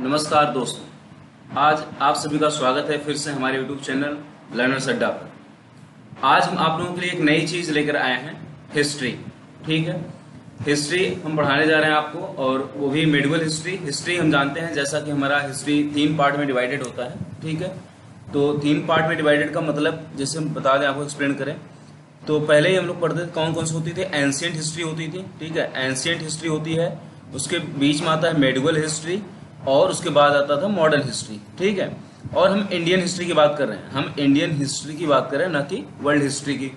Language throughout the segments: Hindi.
नमस्कार दोस्तों, आज आप सभी का स्वागत है फिर से हमारे YouTube चैनल लर्नर्स अड्डा पर। आज हम आप लोगों के लिए एक नई चीज लेकर आए हैं, हिस्ट्री। ठीक है, हिस्ट्री हम पढ़ाने जा रहे हैं आपको, और वो भी मेडिवल हिस्ट्री। हिस्ट्री हम जानते हैं जैसा कि हमारा हिस्ट्री 3 पार्ट में डिवाइडेड होता है। ठीक है, तो 3 पार्ट में डिवाइडेड का मतलब जैसे हम बता दें, आपको एक्सप्लेन करें तो पहले ही हम लोग पढ़ते थे कौन कौन सी होती थी। एंशिएंट हिस्ट्री होती थी। ठीक है, एंशिएंट हिस्ट्री होती है, उसके बीच में आता है मेडिवल हिस्ट्री, और उसके बाद आता था मॉडर्न हिस्ट्री। ठीक है, और हम इंडियन हिस्ट्री की बात कर रहे हैं, हम इंडियन हिस्ट्री की बात कर रहे हैं, ना कि वर्ल्ड हिस्ट्री की।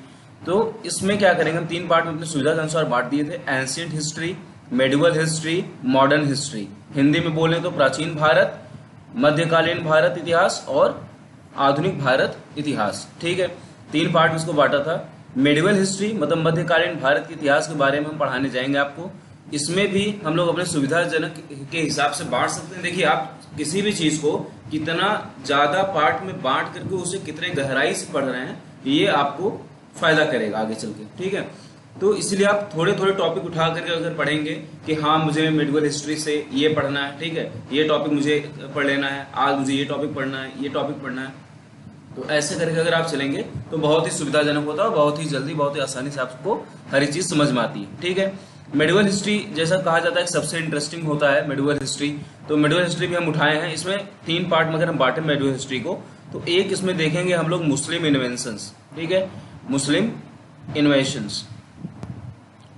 तो इसमें क्या करेंगे, हम 3 पार्ट में अपनी सुविधा के अनुसार बांट दिए थे। Ancient history, medieval history, modern history. Hindi में बोले तो प्राचीन भारत, मध्यकालीन भारत इतिहास और आधुनिक भारत इतिहास। ठीक है, 3 पार्ट में इसको बांटा था। मेडिवल हिस्ट्री मतलब मध्यकालीन भारत के इतिहास के बारे में हम पढ़ाने जाएंगे आपको। इसमें भी हम लोग अपने सुविधाजनक के हिसाब से बांट सकते हैं। देखिए, आप किसी भी चीज को कितना ज्यादा पार्ट में बांट करके उसे कितने गहराई से पढ़ रहे हैं, ये आपको फायदा करेगा आगे चल के। ठीक है, तो इसलिए आप थोड़े थोड़े टॉपिक उठा करके अगर पढ़ेंगे कि हाँ मुझे मेडिवल हिस्ट्री से ये पढ़ना है, ठीक है, ये टॉपिक मुझे पढ़ लेना है, आज मुझे ये टॉपिक पढ़ना है, ये टॉपिक पढ़ना है, तो ऐसे करके अगर आप चलेंगे तो बहुत ही सुविधाजनक होता है और बहुत ही जल्दी, बहुत ही आसानी से आपको हर एक चीज समझ में आती है। ठीक है, मेडिवल हिस्ट्री जैसा कहा जाता है सबसे इंटरेस्टिंग होता है मेडिवल हिस्ट्री। तो मेडिवल हिस्ट्री भी हम उठाए हैं। इसमें 3 पार्ट में अगर हम बांटे मेडिवल हिस्ट्री को, तो एक इसमें देखेंगे हम लोग मुस्लिम इन्वेंशंस। ठीक है, मुस्लिम इन्वेंशंस,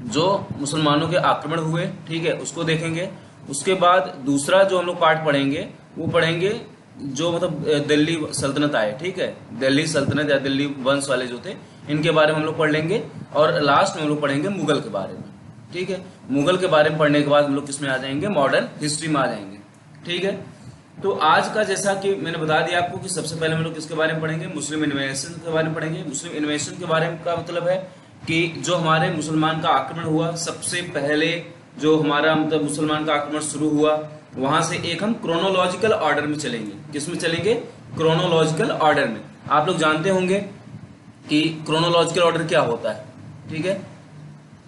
जो मुसलमानों के आक्रमण हुए, ठीक है, उसको देखेंगे। उसके बाद दूसरा जो हम लोग पार्ट पढ़ेंगे वो पढ़ेंगे जो मतलब दिल्ली सल्तनत आए। ठीक है, दिल्ली सल्तनत या दिल्ली वंश वाले जो थे, इनके बारे में हम लोग पढ़ लेंगे। और लास्ट में हम लोग पढ़ेंगे मुगल के बारे में। ठीक है, मुगल के बारे में पढ़ने के बाद हम लोग किसमें आ जाएंगे, मॉडर्न हिस्ट्री में आ जाएंगे। ठीक है, तो आज का जैसा कि मैंने बता दिया आपको कि सबसे पहले हम लोग किसके बारे में पढ़ेंगे, मुस्लिम इन्वेंशन के बारे में पढ़ेंगे। मुस्लिम इन्वेंशन के बारे में का मतलब है कि जो हमारे मुसलमान का आक्रमण हुआ, सबसे पहले जो हमारा मतलब मुसलमान का आक्रमण शुरू हुआ, वहां से एक हम क्रोनोलॉजिकल ऑर्डर में चलेंगे। किसमें चलेंगे, क्रोनोलॉजिकल ऑर्डर में। आप लोग जानते होंगे कि क्रोनोलॉजिकल ऑर्डर क्या होता है। ठीक है,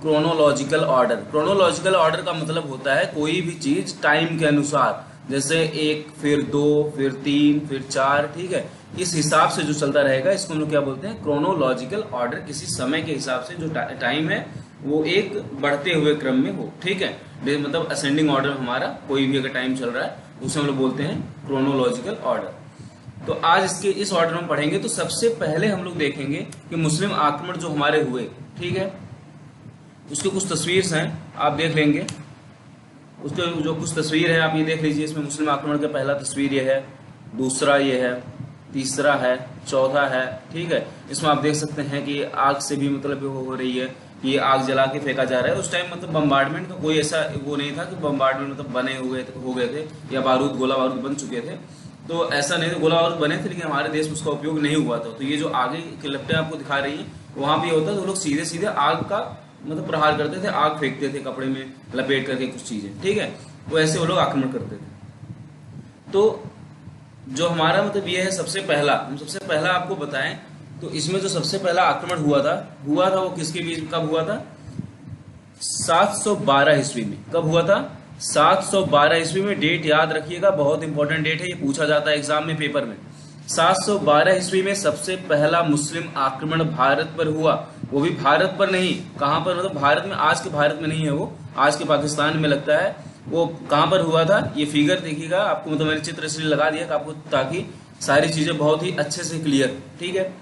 क्रोनोलॉजिकल ऑर्डर, क्रोनोलॉजिकल ऑर्डर का मतलब होता है कोई भी चीज टाइम के अनुसार, जैसे 1 फिर 2 फिर 3 फिर 4, ठीक है, इस हिसाब से जो चलता रहेगा, इसको हम लोग क्या बोलते हैं, क्रोनोलॉजिकल ऑर्डर। किसी समय के हिसाब से जो टाइम है वो एक बढ़ते हुए क्रम में हो। ठीक है, मतलब असेंडिंग ऑर्डर हमारा कोई भी अगर टाइम चल रहा है उसे हम लोग बोलते हैं क्रोनोलॉजिकल ऑर्डर। तो आज इसके इस ऑर्डर में पढ़ेंगे। तो सबसे पहले हम लोग देखेंगे कि मुस्लिम आक्रमण जो हमारे हुए, ठीक है, उसके कुछ तस्वीर हैं, आप देख लेंगे। उसके जो कुछ तस्वीर है आप ये देख लीजिए। इसमें मुस्लिम आक्रमण का पहला तस्वीर ये है, दूसरा ये है, तीसरा है, चौथा है। ठीक है, इसमें आप देख सकते हैं कि आग से भी मतलब हो रही है, ये आग जला के फेंका जा रहा है। उस टाइम मतलब बम्बार्डमेंट का कोई ऐसा वो नहीं था कि बम्बार्डमेंट मतलब बने हुए हो गए थे या बारूद गोला बारूद बन चुके थे, तो ऐसा नहीं था। गोला बारूद बने थे लेकिन हमारे देश में उसका उपयोग नहीं हुआ था। तो ये जो आगे के लपटें आपको दिखा रही है, वहां भी होता तो लोग सीधे सीधे आग का मतलब प्रहार करते थे, आग फेंकते थे कपड़े में लपेट करके कुछ चीजें। ठीक है, वो ऐसे वो लोग आक्रमण करते थे। तो जो हमारा मतलब ये है सबसे पहला, हम सबसे पहला आपको बताएं तो इसमें जो सबसे पहला आक्रमण हुआ था वो किसके बीच, कब हुआ था, 712 ईस्वी में। कब हुआ था, 712 ईस्वी में। डेट याद रखिएगा, बहुत इंपॉर्टेंट डेट है, ये पूछा जाता है एग्जाम में, पेपर में। 712 ईस्वी में सबसे पहला मुस्लिम आक्रमण भारत पर हुआ। वो भी भारत पर नहीं, कहां पर, मतलब भारत में, आज के भारत में नहीं है वो, आज के पाकिस्तान में लगता है। वो कहां पर हुआ था, ये फिगर देखिएगा आपको, मतलब मैंने चित्र इसलिए लगा दिया आपको ताकि सारी चीजें बहुत ही अच्छे से क्लियर। ठीक है,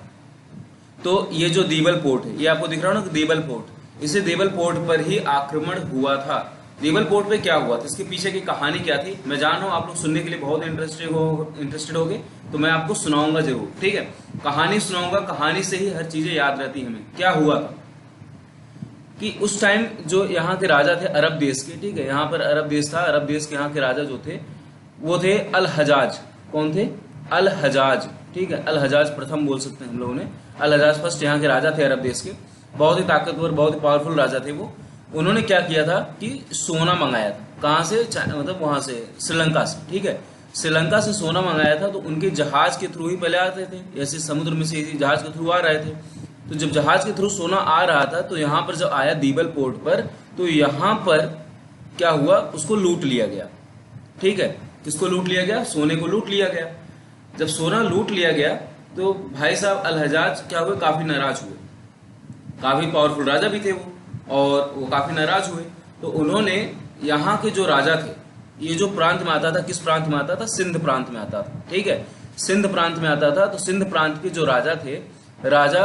तो ये जो दीवल पोर्ट है, ये आपको दिख रहा है ना, दीवल पोर्ट, इसे दीवल पोर्ट पर ही आक्रमण हुआ था। दीवल पोर्ट पे क्या हुआ था, इसके पीछे की कहानी क्या थी, मैं जान रहा हूं आप लोग सुनने के लिए बहुत इंटरेस्टेड होगे, तो मैं आपको सुनाऊंगा जरूर। ठीक है, कहानी सुनाऊंगा, कहानी से ही हर चीजें याद रहती है हमें। क्या हुआ था कि उस टाइम जो यहाँ के राजा थे अरब देश के, ठीक है, यहाँ पर अरब देश था, अरब देश के यहाँ के राजा जो थे वो थे अल हजाज। कौन थे, अल हजाज। ठीक है, अल हजाज प्रथम बोल सकते हैं हम लोगों ने। अल हजाज फर्स्ट यहाँ के राजा थे अरब देश के, बहुत ही ताकतवर, बहुत ही पावरफुल राजा थे वो। उन्होंने क्या किया था कि सोना मंगाया था, कहां से, मतलब वहां से, श्रीलंका से। ठीक है, श्रीलंका से सोना मंगाया था। तो उनके जहाज के थ्रू ही पहले आते थे, ऐसे समुद्र में से जहाज के थ्रू आ रहे थे। तो जब जहाज के थ्रू सोना आ रहा था तो यहाँ पर जब आया दीवल पोर्ट पर, तो यहाँ पर क्या हुआ, उसको लूट लिया गया। ठीक है, किसको लूट लिया गया? सोने को लूट लिया गया। जब सोना लूट लिया गया तो भाई साहब अल हज्जाज क्या हुए? काफी नाराज हुए। काफी पावरफुल राजा भी थे वो, और वो काफी नाराज हुए। तो उन्होंने यहाँ के जो राजा थे, ये जो प्रांत में आता था, किस प्रांत में आता था? सिंध प्रांत में आता था। ठीक है, सिंध प्रांत में आता था। तो सिंध प्रांत के जो राजा थे, राजा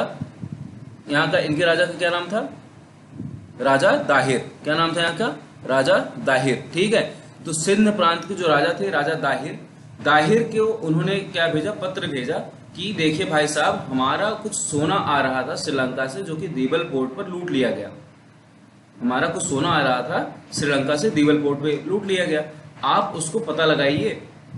यहाँ का, इनके राजा का क्या नाम था? राजा दाहिर। क्या नाम था यहाँ का? राजा दाहिर। ठीक है, तो सिंध प्रांत के जो राजा थे, राजा दाहिर, दाहिर के उन्होंने क्या भेजा? पत्र भेजा कि देखिए भाई साहब, हमारा कुछ सोना आ रहा था श्रीलंका से, जो कि दीवल पोर्ट पर लूट लिया गया। हमारा कुछ सोना आ रहा था श्रीलंका से, दीवल पोर्ट पे लूट लिया गया। आप उसको पता लगाइए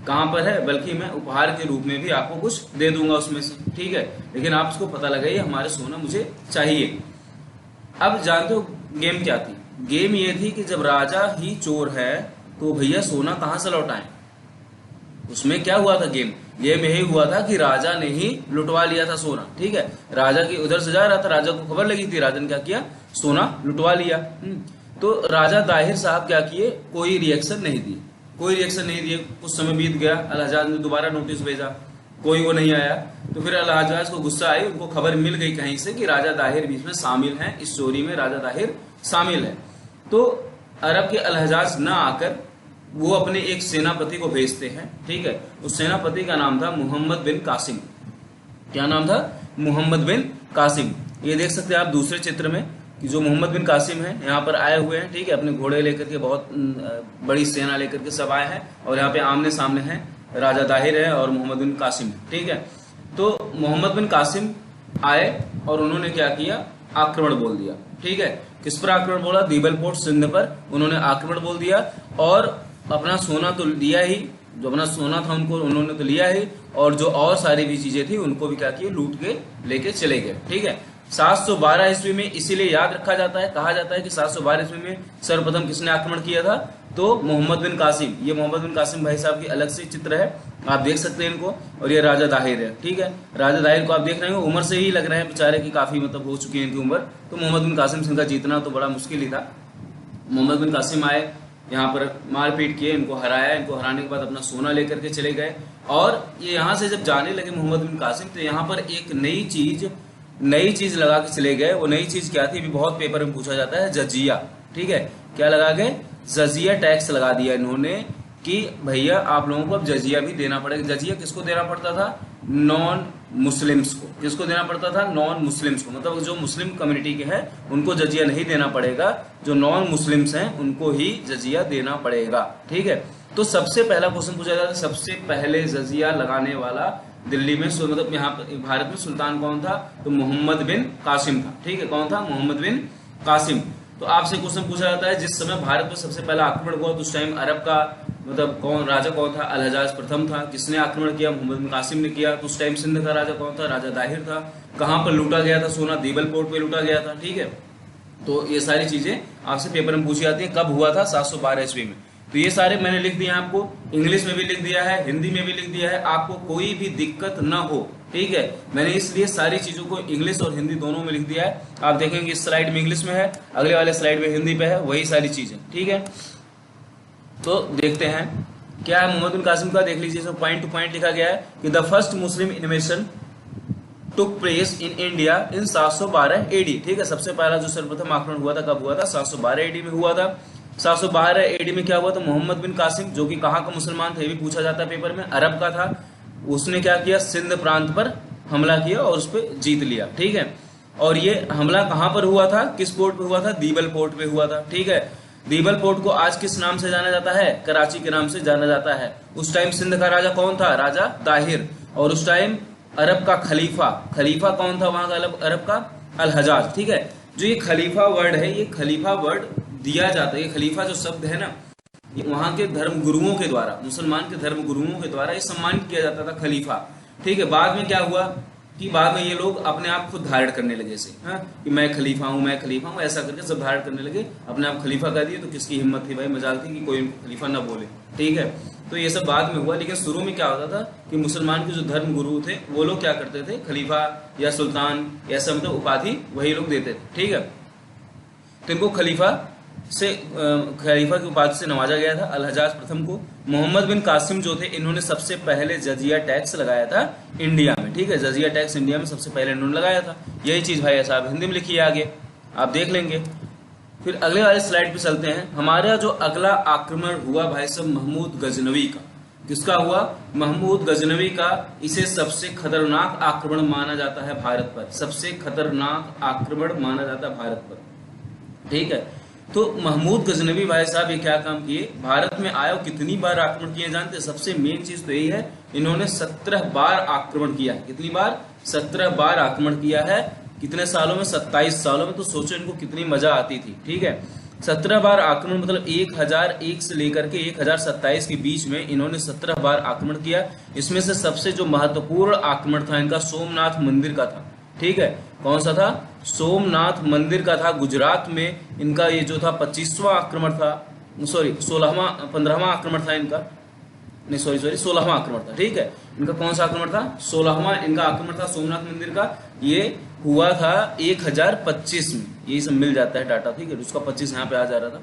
कहां पर है, बल्कि मैं उपहार के रूप में भी आपको कुछ दे दूंगा उसमें से। ठीक है, लेकिन आप उसको पता लगाइए, हमारे सोना मुझे चाहिए। अब जानते हो गेम क्या थी? गेम ये थी कि जब राजा ही चोर है तो भैया सोना कहां से लौटाएं? उसमें क्या हुआ था? गेम यही हुआ था कि राजा ने ही लुटवा लिया था सोना। ठीक है, राजा की उधर से जा रहा था, राजा को खबर लगी थी, राजा ने क्या किया? सोना लुटवा लिया। तो राजा दाहिर साहब क्या किए? कोई रिएक्शन नहीं दिए, कोई रिएक्शन नहीं दिए। कुछ समय बीत गया, अल हज्जाज ने दोबारा नोटिस भेजा, कोई वो नहीं आया। तो फिर अल हज्जाज को गुस्सा आई, उनको खबर मिल गई कहीं से कि राजा दाहिर भी इसमें शामिल है, इस चोरी में राजा दाहिर शामिल है। तो अरब के अल हज्जाज न आकर वो अपने एक सेनापति को भेजते हैं। ठीक है, उस सेनापति का नाम था मोहम्मद बिन कासिम। क्या नाम था? मोहम्मद बिन कासिम। ये देख सकते हैं आप दूसरे चित्र में कि जो मोहम्मद बिन कासिम है यहाँ पर आए हुए हैं। ठीक है, अपने घोड़े लेकर के, बहुत बड़ी सेना लेकर के सब आए हैं, और यहाँ पे आमने सामने हैं, राजा दाहिर है और मोहम्मद बिन कासिम। ठीक है, तो मोहम्मद बिन कासिम आए और उन्होंने क्या किया? आक्रमण बोल दिया। ठीक है, किस पर आक्रमण बोला? दीवल पोर्ट सिंध पर उन्होंने आक्रमण बोल दिया, और अपना सोना तो लिया ही, जो अपना सोना था उनको उन्होंने तो लिया ही, और जो और सारी भी चीजें थी उनको भी क्या किए? लूट के लेके चले गए। ठीक है, 712 ईस्वी में, इसीलिए याद रखा जाता है, कहा जाता है कि 712 ईस्वी में सर्वप्रथम किसने आक्रमण किया था? तो मोहम्मद बिन कासिम। ये मोहम्मद बिन कासिम भाई साहब की अलग से चित्र है, आप देख सकते हैं इनको। और ये राजा दाहिर है। ठीक है, राजा दाहिर को आप देख रहे हैं, उम्र से ही लग रहे हैं बेचारे की काफी मतलब हो चुकी है इनकी उम्र। तो मोहम्मद बिन कासिम सिंह का जीतना तो बड़ा मुश्किल ही था। मोहम्मद बिन कासिम आए, यहाँ पर मारपीट किए, इनको हराया, इनको हराने के बाद अपना सोना लेकर के चले गए। और ये यहाँ से जब जाने लगे मोहम्मद बिन कासिम, तो यहाँ पर एक नई चीज लगा के चले गए। वो नई चीज क्या थी? भी बहुत पेपर में पूछा जाता है, जजिया। ठीक है, क्या लगा गए? जजिया टैक्स लगा दिया इन्होंने कि भैया आप लोगों को अब जजिया भी देना पड़ेगा। जजिया किसको देना पड़ता था? नॉन मुस्लिम्स को। किसको देना पड़ता था? नॉन मुस्लिम्स को। मतलब जो मुस्लिम कम्युनिटी के हैं उनको जजिया नहीं देना पड़ेगा, जो नॉन मुस्लिम्स हैं उनको ही जजिया देना पड़ेगा। ठीक है, तो सबसे पहला क्वेश्चन पूछा जाता है, सबसे पहले जजिया लगाने वाला दिल्ली में, मतलब यहाँ भारत में सुल्तान कौन था? तो मोहम्मद बिन कासिम था। ठीक है, कौन था? मोहम्मद बिन कासिम। तो आपसे क्वेश्चन पूछा जाता है, जिस समय भारत में सबसे पहला आक्रमण हुआ तो उस टाइम अरब का मतलब कौन राजा कौन था? अल हज्जाज प्रथम था। किसने आक्रमण किया? मोहम्मद बिन कासिम ने किया। तो उस टाइम सिंध का राजा कौन था? राजा दाहिर था। कहां पर लूटा गया था सोना? दीवल पोर्ट पे लूटा गया था। ठीक है, तो ये सारी चीजें आपसे पेपर में पूछी जाती है। कब हुआ था? 712 ईस्वी में। तो ये सारे मैंने लिख दिए आपको, इंग्लिश में भी लिख दिया है, हिंदी में भी लिख दिया है, आपको कोई भी दिक्कत ना हो। ठीक है, मैंने इसलिए सारी चीजों को इंग्लिश और हिंदी दोनों में लिख दिया है। आप देखेंगे इस स्लाइड में इंग्लिश में है, अगले वाले स्लाइड में हिंदी पे है, वही सारी चीजें। ठीक है, तो देखते हैं क्या है मोहम्मद बिन कासिम का। देख लीजिए, इसमें पॉइंट टू पॉइंट लिखा गया है कि the first Muslim invasion took place in India in 712 AD. ठीक है, सबसे पहला जो सर्वप्रथम आक्रमण हुआ था कब हुआ था? 712 एडी में हुआ था। 712 एडी में क्या हुआ था? मोहम्मद बिन कासिम, जो कि कहाँ का मुसलमान थे ये भी पूछा जाता है पेपर में, अरब का था। उसने क्या किया? सिंध प्रांत पर हमला किया और उस पर जीत लिया। ठीक है, और ये हमला कहाँ पर हुआ था? किस पोर्ट पे हुआ था? दीवल पोर्ट पे हुआ था। ठीक है, दीवल पोर्ट को आज किस नाम से जाना जाता है? कराची के नाम से जाना जाता है। उस टाइम सिंध का राजा कौन था? राजा दाहिर। और उस टाइम अरब का खलीफा कौन था वहां का? अरब का अल हज्जाज। ठीक है, जो ये खलीफा वर्ड है, ये खलीफा वर्ड दिया जाता है, ये खलीफा जो शब्द है ना, ये वहां के धर्म गुरुओं के द्वारा, मुसलमान के धर्म गुरुओं के द्वारा ये सम्मानित किया जाता था, खलीफा। ठीक है, बाद में क्या हुआ कि बाद में ये लोग अपने आप खुद धारण करने लगे से, कि मैं खलीफा हूँ, ऐसा करके सब धारण करने लगे, अपने आप खलीफा कर दिए। तो किसकी हिम्मत थी भाई, मजाल थी कि कोई उनको खलीफा ना बोले। ठीक है, तो ये सब बाद में हुआ, लेकिन शुरू में क्या होता था कि मुसलमान के जो धर्म गुरु थे वो लोग क्या करते थे? खलीफा या सुल्तान ऐसा मतलब उपाधि वही लोग देते थे। ठीक है, तो इनको खलीफा से खलीफा की उपाधि से नवाजा गया था, अल हज्जाज प्रथम को। मोहम्मद बिन कासिम जो थे, इन्होंने सबसे पहले जजिया टैक्स लगाया था इंडिया में, ठीक है, जजिया टैक्स इंडिया में सबसे पहले इन्होंने लगाया था। यही चीज भाई साहब हिंदी में लिखी है, आगे आप देख लेंगे। फिर अगले वाले स्लाइड पे चलते हैं। हमारा जो अगला आक्रमण हुआ भाई साहब महमूद गजनवी का। किसका हुआ? महमूद गजनवी का। इसे सबसे खतरनाक आक्रमण माना जाता है भारत पर, सबसे खतरनाक आक्रमण माना जाता है भारत पर, ठीक है। तो महमूद गजनवी भाई साहब ये क्या काम किए? भारत में आए, कितनी बार आक्रमण किए जानते हैं? सबसे मेन चीज तो यही है, इन्होंने 17 बार आक्रमण किया। कितनी बार? 17 बार आक्रमण किया है। कितने सालों में? 27 सालों में। तो सोचो इनको कितनी मजा आती थी, ठीक है। 17 बार आक्रमण, मतलब 1001 से लेकर के 1027 के बीच में इन्होंने 17 बार आक्रमण किया। इसमें से सबसे जो महत्वपूर्ण आक्रमण था इनका सोमनाथ मंदिर का था, ठीक है। कौन सा था? सोमनाथ मंदिर का था। गुजरात में इनका ये जो था 25वां आक्रमण था, सॉरी 15वां आक्रमण था इनका, नहीं सॉरी 16वां आक्रमण था, ठीक है। इनका कौन सा आक्रमण था? 16वां इनका आक्रमण था सोमनाथ मंदिर का। ये हुआ था 1025 में, यही सब मिल जाता है डाटा, ठीक है। उसका 25 यहाँ पे आ जा रहा था।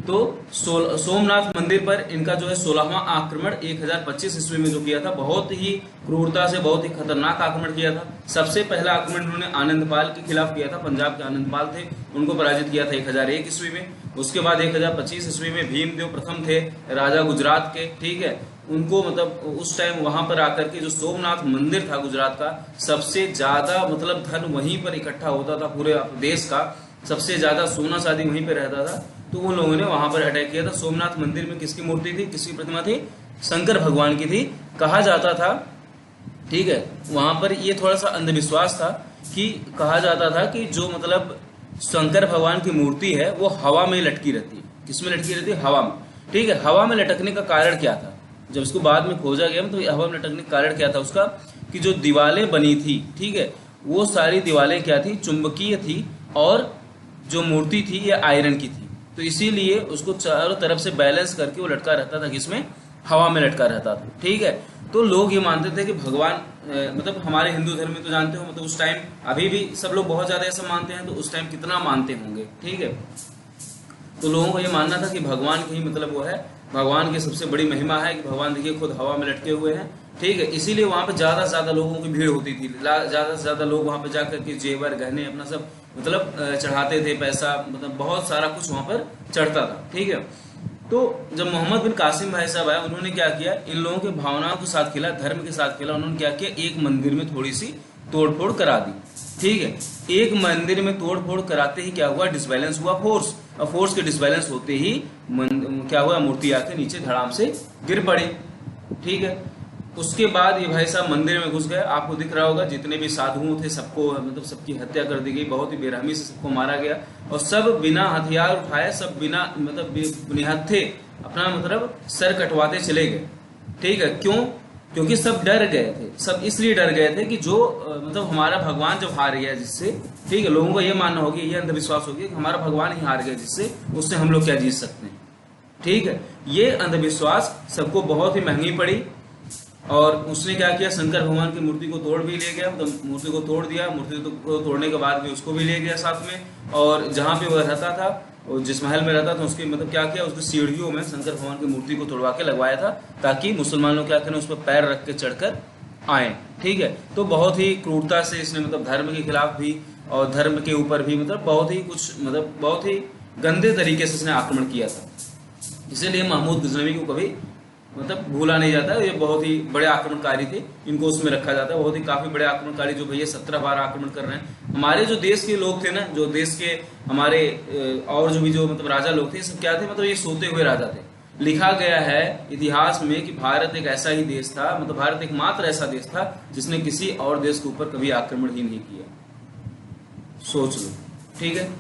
तो सोमनाथ मंदिर पर इनका जो है 16वां आक्रमण 1025 ईस्वी में जो किया था, बहुत ही क्रूरता से, बहुत ही खतरनाक आक्रमण किया था। सबसे पहला आक्रमण उन्होंने आनंदपाल के खिलाफ किया था, पंजाब के आनंदपाल थे, उनको पराजित किया था 1001 ईस्वी में। उसके बाद 1025 ईस्वी में भीमदेव प्रथम थे, राजा गुजरात के, ठीक है। उनको मतलब उस टाइम वहां पर आकर के जो सोमनाथ मंदिर था गुजरात का, सबसे ज्यादा मतलब धन वहीं पर इकट्ठा होता था, पूरे देश का सबसे ज्यादा सोना चांदी वहीं पर रहता था। तो उन लोगों ने वहां पर अटैक किया था। सोमनाथ मंदिर में किसकी मूर्ति थी, किसकी प्रतिमा थी? शंकर भगवान की थी। कहा जाता था, ठीक है, वहां पर ये थोड़ा सा अंधविश्वास था कि कहा जाता था कि जो मतलब शंकर भगवान की मूर्ति है वो हवा में लटकी रहती है। किसमें लटकी रहती है? हवा में, ठीक है। हवा में लटकने का कारण क्या था? जब इसको बाद में खोजा गया तो हवा में लटकने का कारण क्या था उसका, कि जो दीवारें बनी थी, ठीक है, वो सारी दीवारें क्या थी? चुंबकीय थी, और जो मूर्ति थी ये आयरन की थी। तो इसीलिए उसको चारों तरफ से बैलेंस करके वो लटका रहता था, किसमें? हवा में लटका रहता था, ठीक है। तो लोग ये मानते थे कि भगवान मतलब हमारे हिंदू धर्म में तो जानते हो, मतलब उस टाइम, अभी भी सब लोग बहुत ज्यादा ऐसा मानते हैं, तो उस टाइम कितना मानते होंगे, ठीक है। तो लोगों को ये मानना था कि भगवान की मतलब वो है, भगवान की सबसे बड़ी महिमा है कि भगवान देखिए खुद हवा में लटके हुए हैं, ठीक है। इसीलिए वहां पे ज्यादा से ज्यादा लोगों की भीड़ होती थी, ज्यादा से ज्यादा लोग वहां पे जाकर के जेवर गहने अपना सब मतलब चढ़ाते थे, पैसा मतलब बहुत सारा कुछ वहां पर चढ़ता था, ठीक है। तो जब मोहम्मद बिन कासिम भाई साहब आए, उन्होंने क्या किया? इन लोगों के भावनाओं के साथ खेला, धर्म के साथ खेला। उन्होंने क्या किया? एक मंदिर में थोड़ी सी तोड़फोड़ करा दी, ठीक है। एक मंदिर में तोड़फोड़ कराते ही क्या हुआ? डिसबैलेंस हुआ फोर्स, और फोर्स के डिसबैलेंस होते ही क्या हुआ? मूर्ति आके नीचे धड़ाम से गिर पड़ी, ठीक है। उसके बाद ये भाई साहब मंदिर में घुस गए। आपको दिख रहा होगा जितने भी साधुओं थे सबको मतलब सबकी हत्या कर दी गई, बहुत ही बेरहमी से सबको मारा गया, और सब बिना हथियार उठाए, सब बिना मतलब निहत्थे अपना मतलब सर कटवाते चले गए, ठीक है। क्यों? क्योंकि सब डर गए थे। सब इसलिए डर गए थे कि जो मतलब हमारा भगवान जब हार गया जिससे, ठीक है, लोगों का ये मानना हो गया, ये अंधविश्वास हो गया कि हमारा भगवान ही हार गया जिससे, उससे हम लोग क्या जीत सकते हैं, ठीक है। ये अंधविश्वास सबको बहुत ही महंगी पड़ी। और उसने क्या किया? शंकर भगवान की मूर्ति को तोड़ भी ले गया, तो मूर्ति को तोड़ दिया। मूर्ति को तोड़ने के बाद भी उसको भी ले गया साथ में, और जहां पे वह रहता था और जिस महल में रहता था उसके मतलब क्या किया? उसकी सीढ़ियों में शंकर भगवान की मूर्ति को तोड़वा के लगवाया था, ताकि मुसलमान लोग क्या करें? उस पर पैर रख के चढ़कर आए, ठीक है। तो बहुत ही क्रूरता से इसने मतलब धर्म के खिलाफ भी और धर्म के ऊपर भी मतलब बहुत ही कुछ मतलब बहुत ही गंदे तरीके से इसने आक्रमण किया था। इसीलिए महमूद गजनवी को कभी मतलब भूला नहीं जाता। ये बहुत ही बड़े आक्रमणकारी थे, इनको उसमें रखा जाता है। बहुत ही काफी बड़े आक्रमणकारी जो भैया 17 बार आक्रमण कर रहे हैं। हमारे जो देश के लोग थे ना, जो देश के हमारे और जो भी जो मतलब राजा लोग थे, सब क्या थे? मतलब ये सोते हुए राजा थे। लिखा गया है इतिहास में कि भारत एक ऐसा ही देश था, मतलब भारत एकमात्र ऐसा देश था जिसने किसी और देश के ऊपर कभी आक्रमण ही नहीं किया। सोच लो, ठीक है।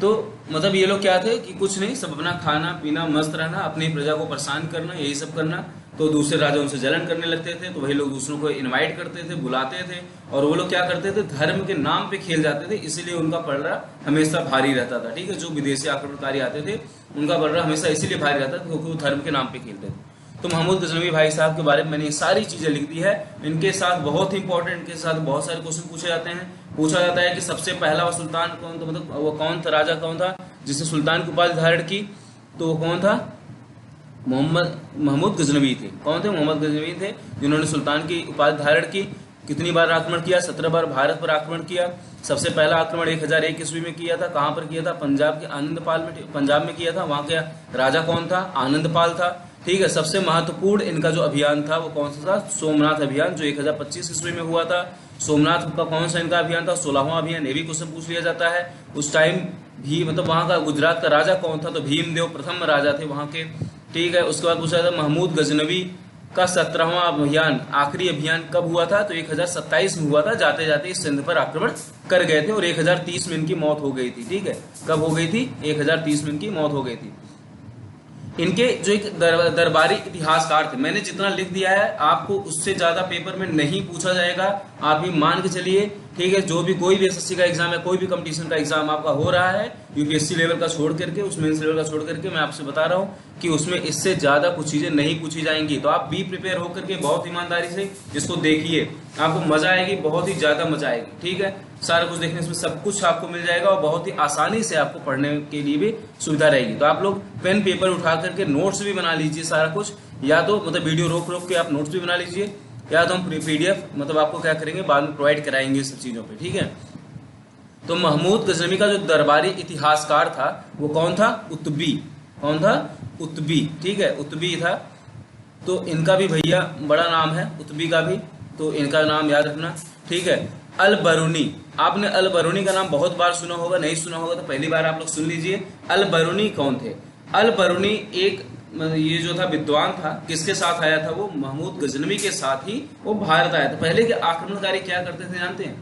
तो मतलब ये लोग क्या थे कि कुछ नहीं, सब अपना खाना पीना मस्त रहना, अपनी प्रजा को परेशान करना, यही सब करना। तो दूसरे राजा उनसे जलन करने लगते थे, तो वही लोग दूसरों को इनवाइट करते थे, बुलाते थे, और वो लोग क्या करते थे? धर्म के नाम पे खेल जाते थे। इसीलिए उनका पलड़ा हमेशा भारी रहता था, ठीक है। जो विदेशी आक्रमणकारी आते थे उनका पलड़ा हमेशा इसीलिए भारी रहता था क्योंकि वो धर्म के नाम पे खेलते थे। तो महमूद गजनवी भाई साहब के बारे में मैंने ये सारी चीजें लिख दी है। इनके साथ बहुत ही इंपॉर्टेंट, इनके साथ बहुत सारे क्वेश्चन पूछे जाते हैं। पूछा जाता है कि सबसे पहला वो सुल्तान कौन था, मतलब वो कौन था, राजा कौन था जिसने सुल्तान की उपाधि धारण की, तो वो कौन था, महमूद गजनवी थे। कौन थे, मोहम्मद गजनवी थे, जिन्होंने सुल्तान की उपाधि धारण की। कितनी बार आक्रमण किया, 17 बार भारत पर आक्रमण किया। सबसे पहला आक्रमण 1001 ईस्वी में किया था। कहां पर किया था, पंजाब के आनंदपाल में, पंजाब में किया था। वहां का राजा कौन था, आनंदपाल था। ठीक है, सबसे महत्वपूर्ण इनका जो अभियान था वो कौन सा था, सोमनाथ अभियान, जो 1025 ईस्वी में हुआ था। सोमनाथ का कौन सा इनका अभियान था, 16वां अभियान। ये भी क्वेश्चन पूछ लिया जाता है। उस टाइम भी मतलब वहां का गुजरात का राजा कौन था, तो भीमदेव प्रथम राजा थे वहां के। ठीक है, उसके बाद पूछा था महमूद गजनवी का 17वां अभियान, आखिरी अभियान कब हुआ था, तो 1027 में हुआ था। जाते जाते इस सिंध पर आक्रमण कर गए थे और 1030 में इनकी मौत हो गई थी। ठीक है, कब हो गई थी, 1030 में इनकी मौत हो गई थी। इनके जो एक दरबारी इतिहासकार थे, मैंने जितना लिख दिया है आपको उससे ज्यादा पेपर में नहीं पूछा जाएगा, आप ही मान के चलिए। ठीक है, जो भी कोई भी एसएससी का एग्जाम है, कोई भी कंपटीशन का एग्जाम आपका हो रहा है, यूपीएससी लेवल का छोड़ करके, उस मेंस लेवल का छोड़ करके, मैं आपसे बता रहा हूँ कि उसमें इससे ज्यादा कुछ चीजें नहीं पूछी जाएंगी। तो आप बी प्रिपेयर होकर के बहुत ईमानदारी से इसको देखिए, आपको मजा आएगी, बहुत ही ज्यादा मजा आएगी। ठीक है, सारा कुछ देखने से सब कुछ आपको मिल जाएगा और बहुत ही आसानी से आपको पढ़ने के लिए भी सुविधा रहेगी। तो आप लोग पेन पेपर उठा करके नोट्स भी बना लीजिए सारा कुछ, या तो मतलब वीडियो रोक रोक के आप नोट्स भी बना लीजिए, या तो हम पीडीएफ मतलब आपको क्या करेंगे बाद में प्रोवाइड कराएंगे सब चीजों पे। ठीक है, तो महमूद गजनवी का जो दरबारी इतिहासकार था वो कौन था, उत्बी। कौन था, उत्बी। ठीक है, उत्बी था। तो इनका भी भैया बड़ा नाम है उत्बी का भी, तो इनका नाम याद रखना। ठीक है, अल बरूनी, आपने अल बरूनी का नाम बहुत बार सुना होगा, नहीं सुना होगा तो पहली बार आप लोग सुन लीजिए। अल बरूनी कौन थे, अल बरूनी एक ये जो था विद्वान था, किसके साथ आया था, वो महमूद गजनवी के साथ ही वो भारत आया था। पहले के आक्रमणकारी क्या करते थे जानते हैं,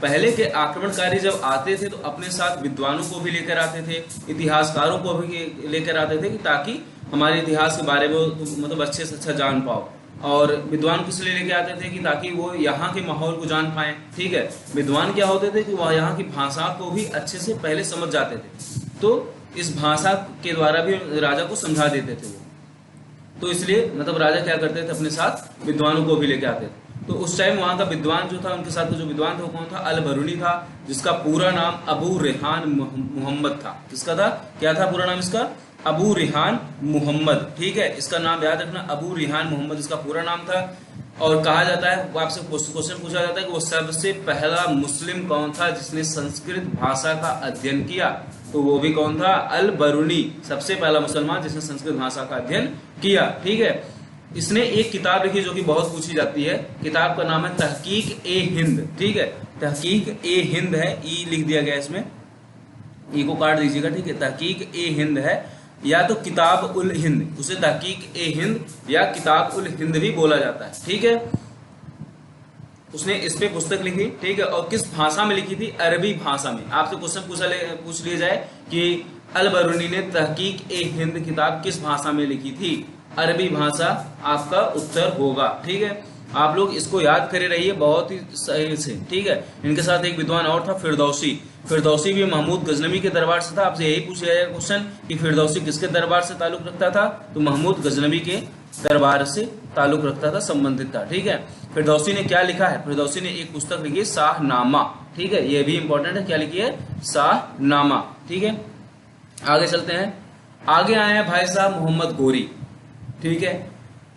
पहले के आक्रमणकारी जब आते थे तो अपने साथ विद्वानों को भी लेकर आते थे, इतिहासकारों को भी लेकर आते थे, ताकि हमारे इतिहास के बारे में मतलब अच्छे से अच्छा जान पाओ। और विद्वान किस लिए लेके आते थे कि ताकि वो यहाँ के माहौल को जान पाए। ठीक है, विद्वान क्या होते थे कि वह यहाँ की भाषा को भी अच्छे से पहले समझ जाते थे, तो इस भाषा के द्वारा भी राजा को समझा देते थे वो। तो इसलिए मतलब राजा क्या करते थे, अपने साथ विद्वानों को भी लेके आते थे। तो उस टाइम वहां का विद्वान जो था, उनके साथ जो विद्वान था वो कौन था, अल बरूनी था, जिसका पूरा नाम अबू रेहान मोहम्मद था। किसका था, क्या था पूरा नाम इसका, अबू रेहान मोहम्मद। ठीक है, इसका नाम याद रखना, अबू रेहान मोहम्मद इसका पूरा नाम था। और कहा जाता है, वो आपसे क्वेश्चन पूछा जाता है कि वो सबसे पहला मुस्लिम कौन था जिसने संस्कृत भाषा का अध्ययन किया, तो वो भी कौन था, अल बरूनी, सबसे पहला मुसलमान जिसने संस्कृत भाषा का अध्ययन किया। ठीक है, इसने एक किताब लिखी जो कि बहुत पूछी जाती है, किताब का नाम है तहकीक ए हिंद। ठीक है, तहकीक ए हिंद है, ई लिख दिया गया इसमें, ई को काट दीजिएगा। ठीक है, तहकीक ए हिंद है, या तो किताब उल हिंद, उसे तहकीक ए हिंद या किताब उल हिंद भी बोला जाता है। ठीक है, उसने इस पे पुस्तक लिखी। ठीक है, और किस भाषा में लिखी थी, अरबी भाषा में। आपसे क्वेश्चन पूछ लिया जाए कि अल बरूनी ने तहकीक ए हिंद किताब किस भाषा में लिखी थी, अरबी भाषा आपका उत्तर होगा। ठीक है, आप लोग इसको याद करे रहिए बहुत ही सही से। ठीक है, इनके साथ एक विद्वान और था, फिरदौसी। फिरदौसी भी महमूद गजनवी के दरबार से था। आपसे यही पूछा जाएगा क्वेश्चन कि फिरदौसी किसके दरबार से ताल्लुक रखता था, तो महमूद गजनवी के दरबार से ताल्लुक रखता था, संबंधित था। ठीक है, फिरदौसी ने क्या लिखा है, फिरदौसी ने एक पुस्तक लिखी है शाहनामा। ठीक है, ये भी इंपॉर्टेंट है, क्या लिखी है, शाहनामा। ठीक है, आगे चलते हैं। आगे आए हैं भाई साहब मोहम्मद गोरी। ठीक है,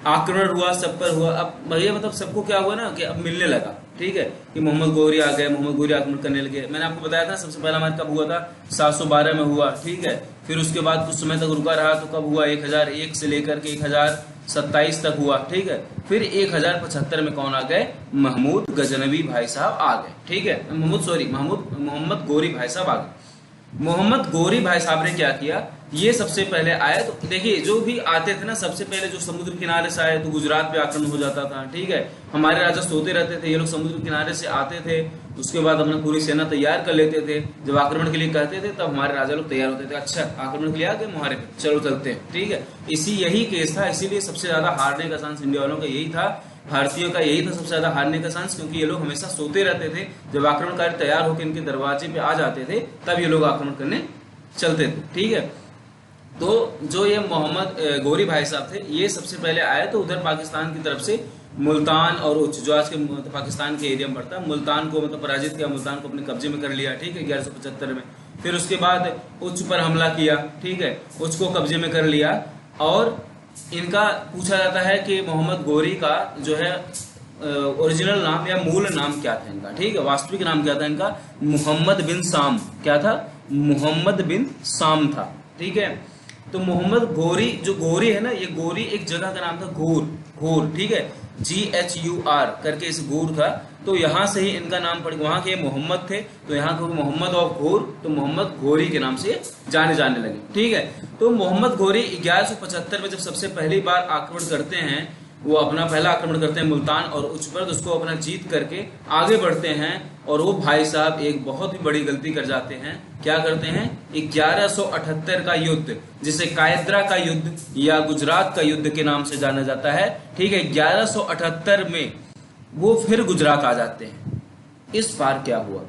आक्रमण हुआ, सब पर हुआ। अब भैया मतलब सबको क्या हुआ ना कि अब मिलने लगा। ठीक है, कि मोहम्मद गोरी आ गए, मोहम्मद गोरी आक्रमण करने लगे। मैंने आपको बताया था सबसे पहला मार कब हुआ था, 712 में हुआ। ठीक है, फिर उसके बाद कुछ समय तक रुका रहा, तो कब हुआ, 1001 से लेकर के 1027 तक हुआ। ठीक है, फिर 1075 में कौन आ गए, महमूद गजनवी भाई साहब आ गए। ठीक है, मोहम्मद गोरी भाई साहब आ गए। मोहम्मद गोरी भाई साहब ने क्या किया, ये सबसे पहले आए। तो देखिए जो भी आते थे ना, सबसे पहले जो समुद्र किनारे से आए तो गुजरात पे आक्रमण हो जाता था। ठीक है, हमारे राजा सोते रहते थे, ये लोग समुद्र किनारे से आते थे, उसके बाद अपना पूरी सेना तैयार कर लेते थे। जब आक्रमण के लिए कहते थे तब हमारे राजा लोग तैयार होते थे, अच्छा आक्रमण के लिए आ गए मुहारे पे, चलो चलते हैं। ठीक है, यही केस था, इसीलिए सबसे ज्यादा हारने का चांस इंडिया वालों का यही था, भारतीयों का यही था सबसे ज्यादा हारने का चांस, क्योंकि ये लोग हमेशा सोते रहते थे। जब आक्रमणकारी तैयार होकर इनके दरवाजे पे आ जाते थे तब ये लोग आक्रमण करने चलते थे। ठीक है, तो जो ये मोहम्मद गोरी भाई साहब थे, ये सबसे पहले आए तो उधर पाकिस्तान की तरफ से मुल्तान और उच्च, जो आज के पाकिस्तान के एरिया में पड़ता है, मुल्तान को मतलब पराजित किया, मुल्तान को अपने कब्जे में कर लिया, ठीक है, 1175 में। फिर उसके बाद उच्च पर हमला किया, ठीक है, उच्च को कब्जे में कर लिया। और इनका पूछा जाता है कि मोहम्मद गोरी का जो है ओरिजिनल नाम या मूल नाम क्या था इनका, ठीक है, वास्तविक नाम क्या था इनका, मोहम्मद बिन साम। क्या था? मोहम्मद बिन साम था, ठीक है। तो मोहम्मद गोरी, जो गोरी है ना, ये गोरी एक जगह का नाम था, घूर, घूर, ठीक है, GHUR करके इस घूर था। तो यहाँ से ही इनका नाम पड़, वहां के मोहम्मद थे तो यहाँ के मोहम्मद ऑफ घूर, तो मोहम्मद गोरी के नाम से जाने लगे, ठीक है। तो मोहम्मद गोरी 1175 में जब सबसे पहली बार आक्रमण करते हैं, वो अपना पहला आक्रमण करते हैं मुल्तान और उच्च पर, तो उसको अपना जीत करके आगे बढ़ते हैं। और वो भाई साहब एक बहुत ही बड़ी गलती कर जाते हैं। क्या करते हैं? 1178 का युद्ध, जिसे कायद्रा का युद्ध या गुजरात का युद्ध के नाम से जाना जाता है, ठीक है, 1178 में वो फिर गुजरात आ जाते हैं। इस बार क्या हुआ?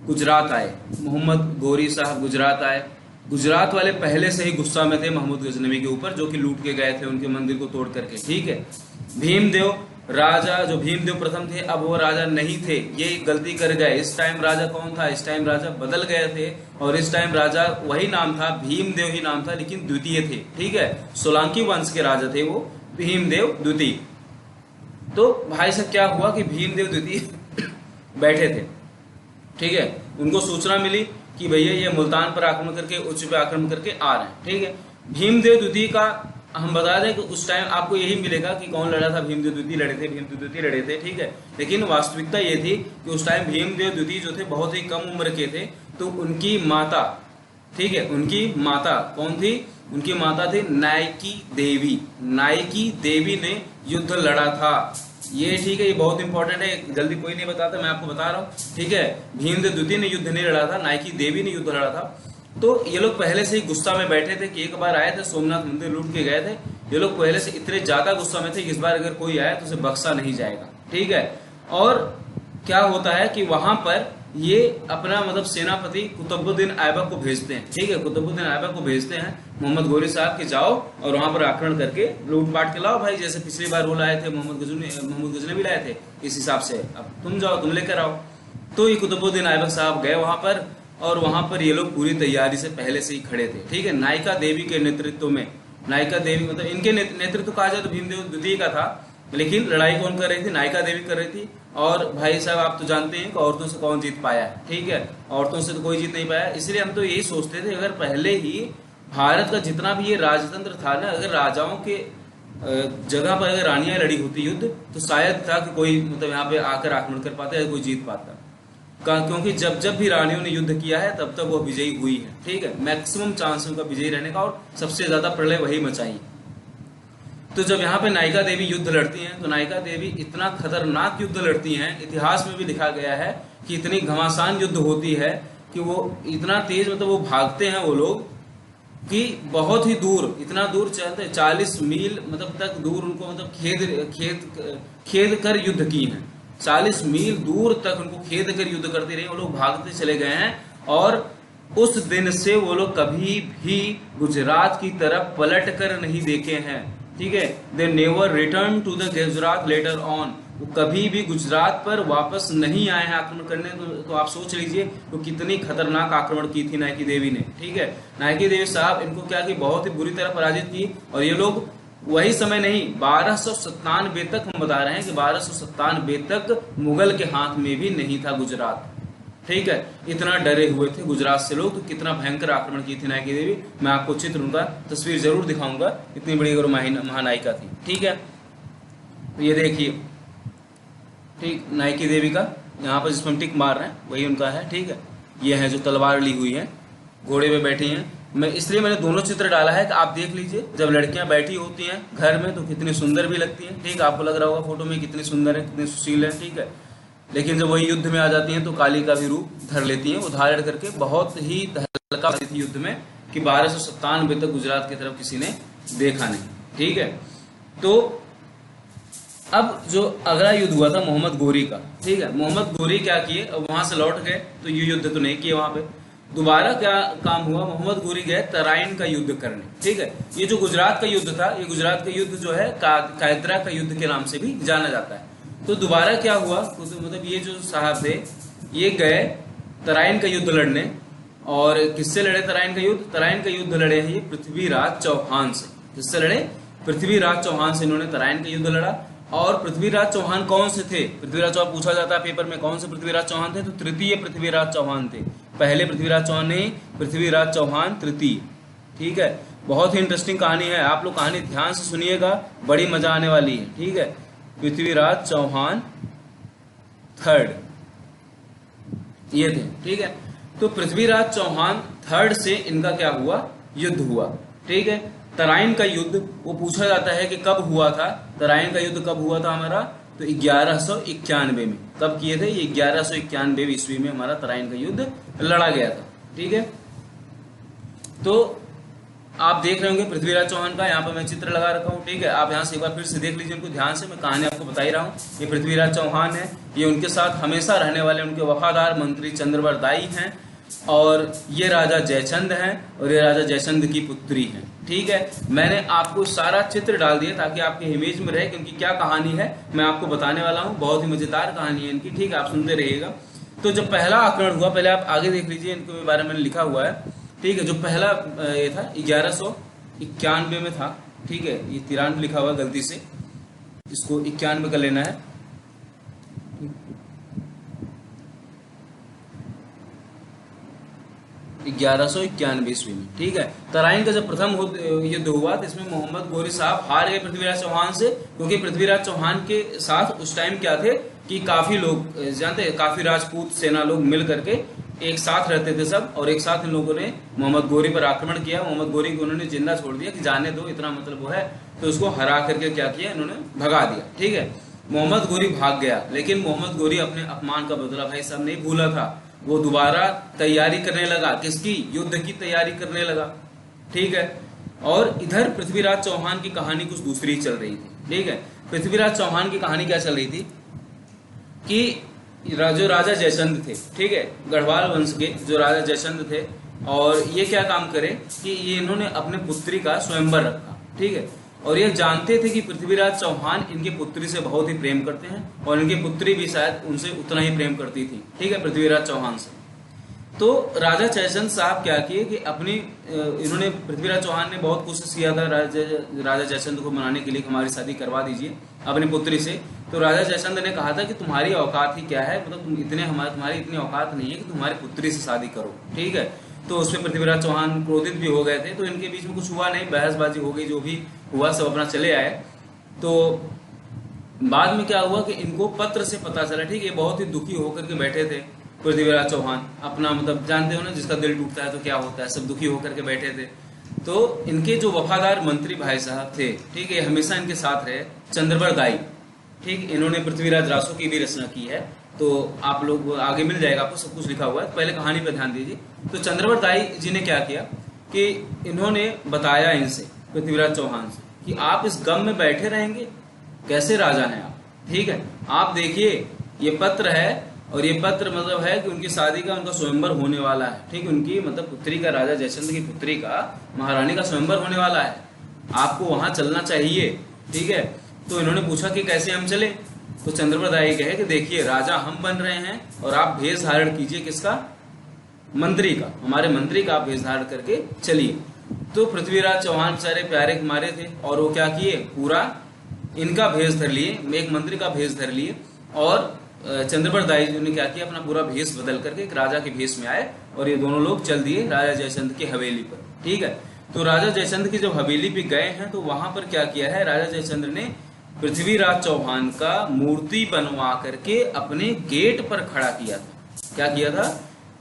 गुजरात आए, मोहम्मद गोरी साहब गुजरात आए। गुजरात वाले पहले से ही गुस्सा में थे महमूद गजनवी के ऊपर, जो कि लूट के गए थे उनके मंदिर को तोड़ करके, ठीक है। भीमदेव राजा, जो भीमदेव प्रथम थे, अब वो राजा नहीं थे, ये गलती कर गए। इस टाइम राजा कौन था? इस टाइम राजा बदल गए थे, और इस टाइम राजा वही नाम था, भीमदेव ही नाम था, लेकिन द्वितीय थे, ठीक है। सोलंकी वंश के राजा थे वो, भीमदेव द्वितीय। तो भाई साहब क्या हुआ कि भीमदेव द्वितीय बैठे थे, ठीक है, उनको सूचना मिली कि भैया ये मुल्तान पर आक्रमण करके, उच्च पे आक्रमण करके आ रहे हैं, ठीक है। भीमदेव द्वितीय का हम बता दें कि उस टाइम आपको यही मिलेगा कि कौन लड़ा था, भीमदेव द्वितीय लड़े थे, भीमदेव द्वितीय लड़े थे, ठीक है। लेकिन वास्तविकता ये थी कि उस टाइम भीमदेव द्वितीय जो थे बहुत ही कम उम्र के थे, तो उनकी माता, ठीक है, उनकी माता कौन थी? उनकी माता थी नायकी देवी। नायकी देवी ने युद्ध लड़ा था, ये ठीक है, ये बहुत इंपॉर्टेंट है, जल्दी कोई नहीं बताता, मैं आपको बता रहा हूँ, ठीक है। भीमदेव द्वितीय ने युद्ध नहीं लड़ा था, नायकी देवी ने युद्ध लड़ा था। तो ये लोग पहले से ही गुस्सा में बैठे थे कि एक बार आए थे, सोमनाथ मंदिर लूट के गए थे, ये लोग पहले से इतने ज्यादा गुस्सा में थे कि इस बार अगर कोई आया तो उसे बख्शा नहीं जाएगा, ठीक है। और क्या होता है कि वहां पर ये अपना मतलब सेनापति कुतुबुद्दीन ऐबक को भेजते हैं, ठीक है, कुतुबुद्दीन ऐबक को भेजते हैं मोहम्मद गोरी साहब के, जाओ और वहां पर आक्रमण करके लूट पाट के लाओ भाई, जैसे पिछली बार वो लाए थे, मोहम्मद गजनवी लाए थे, इस हिसाब से अब तुम जाओ, तुम लेकर आओ। तो ये कुतुबुद्दीन ऐबक साहब गए वहां पर, और वहां पर ये लोग पूरी तैयारी से पहले से ही खड़े थे, ठीक है। नायिका देवी के नेतृत्व में, नायिका देवी मतलब इनके नेतृत्व कहा जाए तो भीमदेव द्वितीय का था, लेकिन लड़ाई कौन कर रही थी? नायिका देवी कर रही थी। और भाई साहब आप तो जानते हैं कि औरतों से कौन जीत पाया है, ठीक है, औरतों से तो कोई जीत नहीं पाया। इसलिए हम तो यही सोचते थे, अगर पहले ही भारत का जितना भी ये राजतंत्र था ना, अगर राजाओं के जगह पर अगर रानियां लड़ी होती युद्ध, तो शायद था कि कोई मतलब यहाँ पे आकर आक्रमण कर पाता या कोई जीत पाता, क्योंकि जब जब भी रानियों ने युद्ध किया है तब तक वो विजयी हुई है, ठीक है, मैक्सिमम चांस है उनका विजयी रहने का, और सबसे ज्यादा प्रलय वही मचाई। तो जब यहाँ पे नायिका देवी युद्ध लड़ती हैं, तो नायिका देवी इतना खतरनाक युद्ध लड़ती हैं, इतिहास में भी लिखा गया है कि इतनी घमासान युद्ध होती है कि वो इतना तेज, मतलब वो भागते हैं वो लोग कि बहुत ही दूर, इतना दूर चलते 40 मील मतलब तक दूर उनको मतलब खेद कर युद्ध की है, 40 मील दूर तक उनको खेद कर युद्ध करते रहे, वो लोग भागते चले गए हैं। और उस दिन से वो लोग कभी भी गुजरात की तरफ पलट कर नहीं देखे हैं, ठीक है। They never return to the Gujarat later on, वो कभी भी गुजरात पर वापस नहीं आए हैं आक्रमण करने। तो आप सोच लीजिए तो कितनी खतरनाक आक्रमण की थी नायकी देवी ने, ठीक है। नायकी देवी साहब इनको क्या की बहुत ही बुरी तरह पराजित की, और ये लोग वही समय नहीं, 1297 तक हम बता रहे हैं कि 1297 तक मुगल के हाथ में भी नहीं था गुजरात, ठीक है। इतना डरे हुए थे गुजरात से लोग, तो कितना भयंकर आक्रमण की थी नायकी देवी। मैं आपको चित्र उनका तस्वीर जरूर दिखाऊंगा, इतनी बड़ी महानायिका थी, ठीक है। तो ये देखिए, ठीक, नायकी देवी का यहाँ पर जिसमें हम टिक मार रहे हैं वही उनका है, ठीक है। ये है जो तलवार ली हुई है, घोड़े पे बैठी हैं। मैं इसलिए मैंने दोनों चित्र डाला है कि आप देख लीजिए, जब लड़कियां बैठी होती हैं घर में तो कितनी सुंदर भी लगती हैं, ठीक, आपको लग रहा होगा फोटो में कितनी सुंदर है, कितनी सुशील है, ठीक है। लेकिन जब वही युद्ध में आ जाती हैं तो काली का भी रूप धर लेती हैं, वो धारण करके बहुत ही तहलका थी युद्ध में कि 1297 तक गुजरात की तरफ किसी ने देखा नहीं, ठीक है। तो अब जो अगला युद्ध हुआ था मोहम्मद गोरी का, ठीक है। मोहम्मद गोरी क्या किए, अब वहां से लौट गए तो ये युद्ध तो नहीं किए वहां पे। दोबारा क्या काम हुआ, मोहम्मद गोरी गए तराइन का युद्ध करने। ठीक है, ये जो गुजरात का युद्ध था, ये गुजरात का युद्ध जो है कायदरा का युद्ध के नाम से भी जाना जाता है। तो दोबारा क्या हुआ, मतलब ये जो साहब थे ये गए तराइन का युद्ध लड़ने। और किससे लड़े तराइन का युद्ध? तराइन का युद्ध लड़े हैं ये पृथ्वीराज चौहान से। किससे लड़े? पृथ्वीराज चौहान से इन्होंने तराइन का युद्ध लड़ा। और पृथ्वीराज चौहान कौन से थे? पृथ्वीराज चौहान पूछा जाता है पेपर में, कौन से पृथ्वीराज चौहान थे? तो तृतीय पृथ्वीराज चौहान थे। पहले पृथ्वीराज चौहान नहीं, पृथ्वीराज चौहान तृतीय। ठीक है, बहुत ही इंटरेस्टिंग कहानी है, आप लोग कहानी ध्यान से सुनिएगा, बड़ी मजा आने वाली है। ठीक है, पृथ्वीराज चौहान थर्ड ये थे। ठीक है, तो पृथ्वीराज चौहान थर्ड से इनका क्या हुआ? युद्ध हुआ। ठीक है, तराइन का युद्ध वो पूछा जाता है कि कब हुआ था। तराइन का युद्ध कब हुआ था हमारा? तो 1191 में। कब किए थे? ये 1191 ईस्वी में हमारा तराइन का युद्ध लड़ा गया था। ठीक है, तो आप देख रहे होंगे पृथ्वीराज चौहान का, यहाँ पर मैं चित्र लगा रखा हूँ। ठीक है, आप यहाँ से एक बार फिर से देख लीजिए उनको ध्यान से, मैं कहानी आपको बता ही रहा हूँ। ये पृथ्वीराज चौहान है, ये उनके साथ हमेशा रहने वाले उनके वफादार मंत्री चंद्रवर दाई हैं। और ये राजा जयचंद हैं और ये राजा जयचंद की पुत्री हैं। ठीक है, मैंने आपको सारा चित्र डाल दिया ताकि आपके इमेज में रहे कि उनकी क्या कहानी है, मैं आपको बताने वाला हूँ। बहुत ही मजेदार कहानी है इनकी। ठीक है, आप सुनते रहिएगा। तो जब पहला आक्रमण हुआ, पहले आप आगे देख लीजिए, इनके बारे में लिखा हुआ है। ठीक है, जो पहला ये था 1191 में था। ठीक है, ये 93 लिखा हुआ गलती से, इसको 91 का लेना है। 1191 ईस्वी में। ठीक है, तराइन का जब प्रथम युद्ध हुआ तो इसमें मोहम्मद गोरी साहब हार गए पृथ्वीराज चौहान से, क्योंकि पृथ्वीराज चौहान के साथ उस टाइम क्या थे कि काफी लोग जानते हैं, काफी राजपूत सेना लोग मिल करके एक साथ रहते थे सब, और एक साथ इन लोगों ने मोहम्मद गोरी पर आक्रमण किया। मोहम्मद गोरी को उन्होंने जिंदा छोड़ दिया कि जाने दो, इतना मतलब वो है, तो उसको हरा करके क्या किया, इन्होंने भगा दिया। ठीक है, मोहम्मद गोरी भाग गया, लेकिन मोहम्मद गोरी अपने अपमान का बदला भाई साहब नहीं भूला था। वो दोबारा तैयारी करने लगा, किसकी? युद्ध की तैयारी करने लगा। ठीक है, और इधर पृथ्वीराज चौहान की कहानी कुछ दूसरी चल रही थी। ठीक है, पृथ्वीराज चौहान की कहानी क्या चल रही थी कि जो राजा जयचंद थे, ठीक है, गढ़वाल वंश के जो राजा जयचंद थे, और ये क्या काम करे कि ये इन्होंने अपने पुत्री का स्वयंवर रखा। ठीक है, और ये जानते थे कि पृथ्वीराज चौहान इनकी पुत्री से बहुत ही प्रेम करते हैं, और इनकी पुत्री भी शायद उनसे उतना ही प्रेम करती थी। ठीक है, पृथ्वीराज चौहान से। तो राजा जयचंद साहब क्या किए कि अपनी इन्होंने पृथ्वीराज चौहान ने बहुत कोशिश किया था राजा जयचंद को मनाने के लिए, हमारी शादी करवा दीजिए अपनी पुत्री से। तो राजा जयचंद ने कहा था कि तुम्हारी औकात ही क्या है, मतलब तुम इतने तुम्हारी इतनी औकात नहीं है कि तुम्हारी पुत्री से शादी करो। ठीक है, तो उसमें पृथ्वीराज चौहान क्रोधित भी हो गए थे। तो इनके बीच में कुछ हुआ नहीं, बहसबाजी हो गई, जो भी हुआ सब अपना चले आए। तो बाद में क्या हुआ कि इनको पत्र से पता चला। ठीक है, बहुत ही दुखी होकर के बैठे थे पृथ्वीराज चौहान, अपना मतलब जानते हो ना, जिसका दिल टूटता है तो क्या होता है, सब दुखी होकर के बैठे थे। तो इनके जो वफादार मंत्री भाई साहब थे, ठीक है, हमेशा इनके साथ रहे, चंद्रवर दाई। ठीक, इन्होंने पृथ्वीराज रासो की भी रचना की है, तो आप लोग आगे मिल जाएगा, आपको सब कुछ लिखा हुआ है, पहले कहानी पर ध्यान दीजिए। तो चंद्रवर दाई जी ने क्या किया कि इन्होंने बताया इनसे, पृथ्वीराज चौहान से, कि आप इस गम में बैठे रहेंगे, कैसे राजा हैं आप। ठीक है, आप देखिए ये पत्र है, और ये पत्र मतलब है कि उनकी शादी का, उनका स्वयंवर होने वाला है। ठीक, उनकी मतलब पुत्री का, राजा जयचंद की पुत्री का, महारानी का स्वयंवर होने वाला है, आपको वहां चलना चाहिए। ठीक है, तो इन्होंने पूछा कि कैसे हम चले। तो चंद्रवर दाई कहे कि देखिए राजा हम बन रहे हैं, और आप भेष धारण कीजिए किसका? मंत्री का, हमारे मंत्री का आप भेष धारण करके चलिए। तो पृथ्वीराज चौहान बेचारे प्यारे कुमारे थे, और वो क्या किए, पूरा इनका भेष धर लिए, एक मंत्री का भेष धर लिए, और चंद्रवर दाई जी ने क्या किया, अपना पूरा भेष बदल करके एक राजा के भेष में आए, और ये दोनों लोग चल दिए राजा जयचंद की हवेली पर। ठीक है, तो राजा जयचंद की जब हवेली पे गए हैं, तो वहां पर क्या किया है, राजा जयचंद ने पृथ्वीराज चौहान का मूर्ति बनवा करके अपने गेट पर खड़ा किया था। क्या किया था?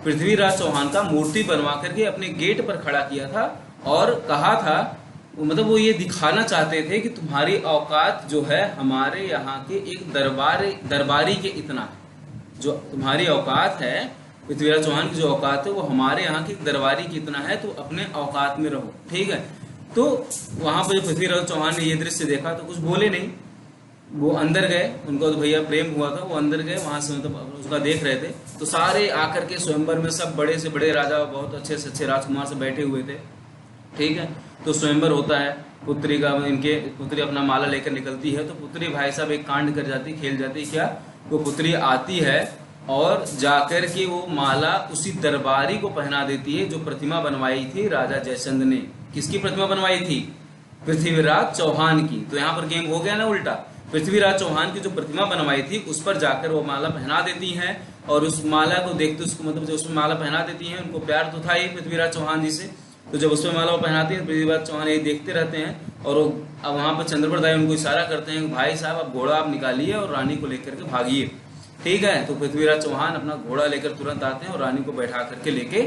पृथ्वीराज चौहान का मूर्ति बनवा करके अपने गेट पर खड़ा किया था, और कहा था, मतलब वो ये दिखाना चाहते थे कि तुम्हारी औकात जो है हमारे यहाँ के एक दरबारी के इतना है। जो तुम्हारी औकात है, पृथ्वीराज चौहान की जो औकात है वो हमारे यहाँ के दरबारी की इतना है, तो अपने औकात में रहो। ठीक है, तो वहां पर जो पृथ्वीराज चौहान ने ये दृश्य देखा तो कुछ बोले नहीं, वो अंदर गए, उनको तो भैया प्रेम हुआ था, वो अंदर गए, वहां से मतलब उसका देख रहे थे, तो सारे आकर के स्वयंवर में सब बड़े से बड़े राजा, बहुत अच्छे से अच्छे राजकुमार से बैठे हुए थे। ठीक है, तो स्वयंवर होता है, पुत्री का, इनके पुत्री अपना माला लेकर निकलती है, तो पुत्री भाई साहब एक कांड कर जाती, खेल जाती। क्या? वो पुत्री आती है और जाकर के वो माला उसी दरबारी को पहना देती है जो प्रतिमा बनवाई थी राजा जयचंद ने। किसकी प्रतिमा बनवाई थी? पृथ्वीराज चौहान की। तो यहाँ पर गेम हो गया ना उल्टा। पृथ्वीराज चौहान की जो प्रतिमा बनवाई थी उस पर जाकर वो माला पहना देती हैं, और उस माला को देखते उसको मतलब जो उसमें माला पहना देती हैं, उनको प्यार तो था ही पृथ्वीराज चौहान जी से, तो जब उसमें माला वो पहनाती है पृथ्वीराज चौहान ये देखते रहते हैं, और वो अब वहां पर चंद्रप्रदाय उनको इशारा करते हैं कि भाई साहब अब घोड़ा आप निकालिए और रानी को लेकर के भागिए। ठीक है, तो पृथ्वीराज चौहान अपना घोड़ा लेकर तुरंत आते हैं और रानी को बैठा करके लेके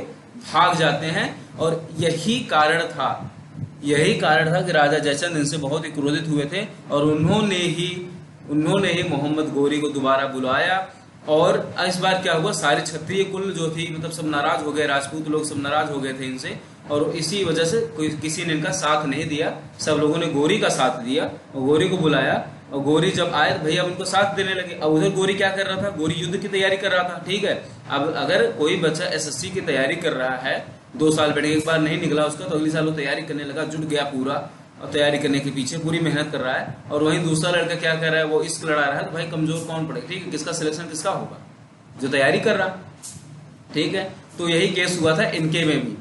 भाग जाते हैं। और यही कारण था कि राजा जयचंद इनसे बहुत ही क्रोधित हुए थे, और उन्होंने ही मोहम्मद गोरी को दोबारा बुलाया। और इस बार क्या हुआ, सारे क्षत्रिय कुल जो थी मतलब सब नाराज हो गए, राजपूत लोग सब नाराज हो गए थे इनसे, और इसी वजह से किसी ने इनका साथ नहीं दिया, सब लोगों ने गोरी का साथ दिया और गोरी को बुलाया। और गोरी जब आए तो भैया उनको साथ देने लगे। अब उधर गोरी क्या कर रहा था? गोरी युद्ध की तैयारी कर रहा था। ठीक है, अब अगर कोई बच्चा एसएससी की तैयारी कर रहा है, 2 साल बैठे, एक बार नहीं निकला उसका, तो अगले साल वो तैयारी करने लगा, जुट गया पूरा, और तैयारी करने के पीछे पूरी मेहनत कर रहा है। और वहीं दूसरा लड़का क्या कर रहा है, वो इश्क लड़ा रहा है, तो भाई कमजोर कौन पड़े? ठीक है, किसका सिलेक्शन किसका होगा? जो तैयारी कर रहा। ठीक है, तो यही केस हुआ था इनके में भी।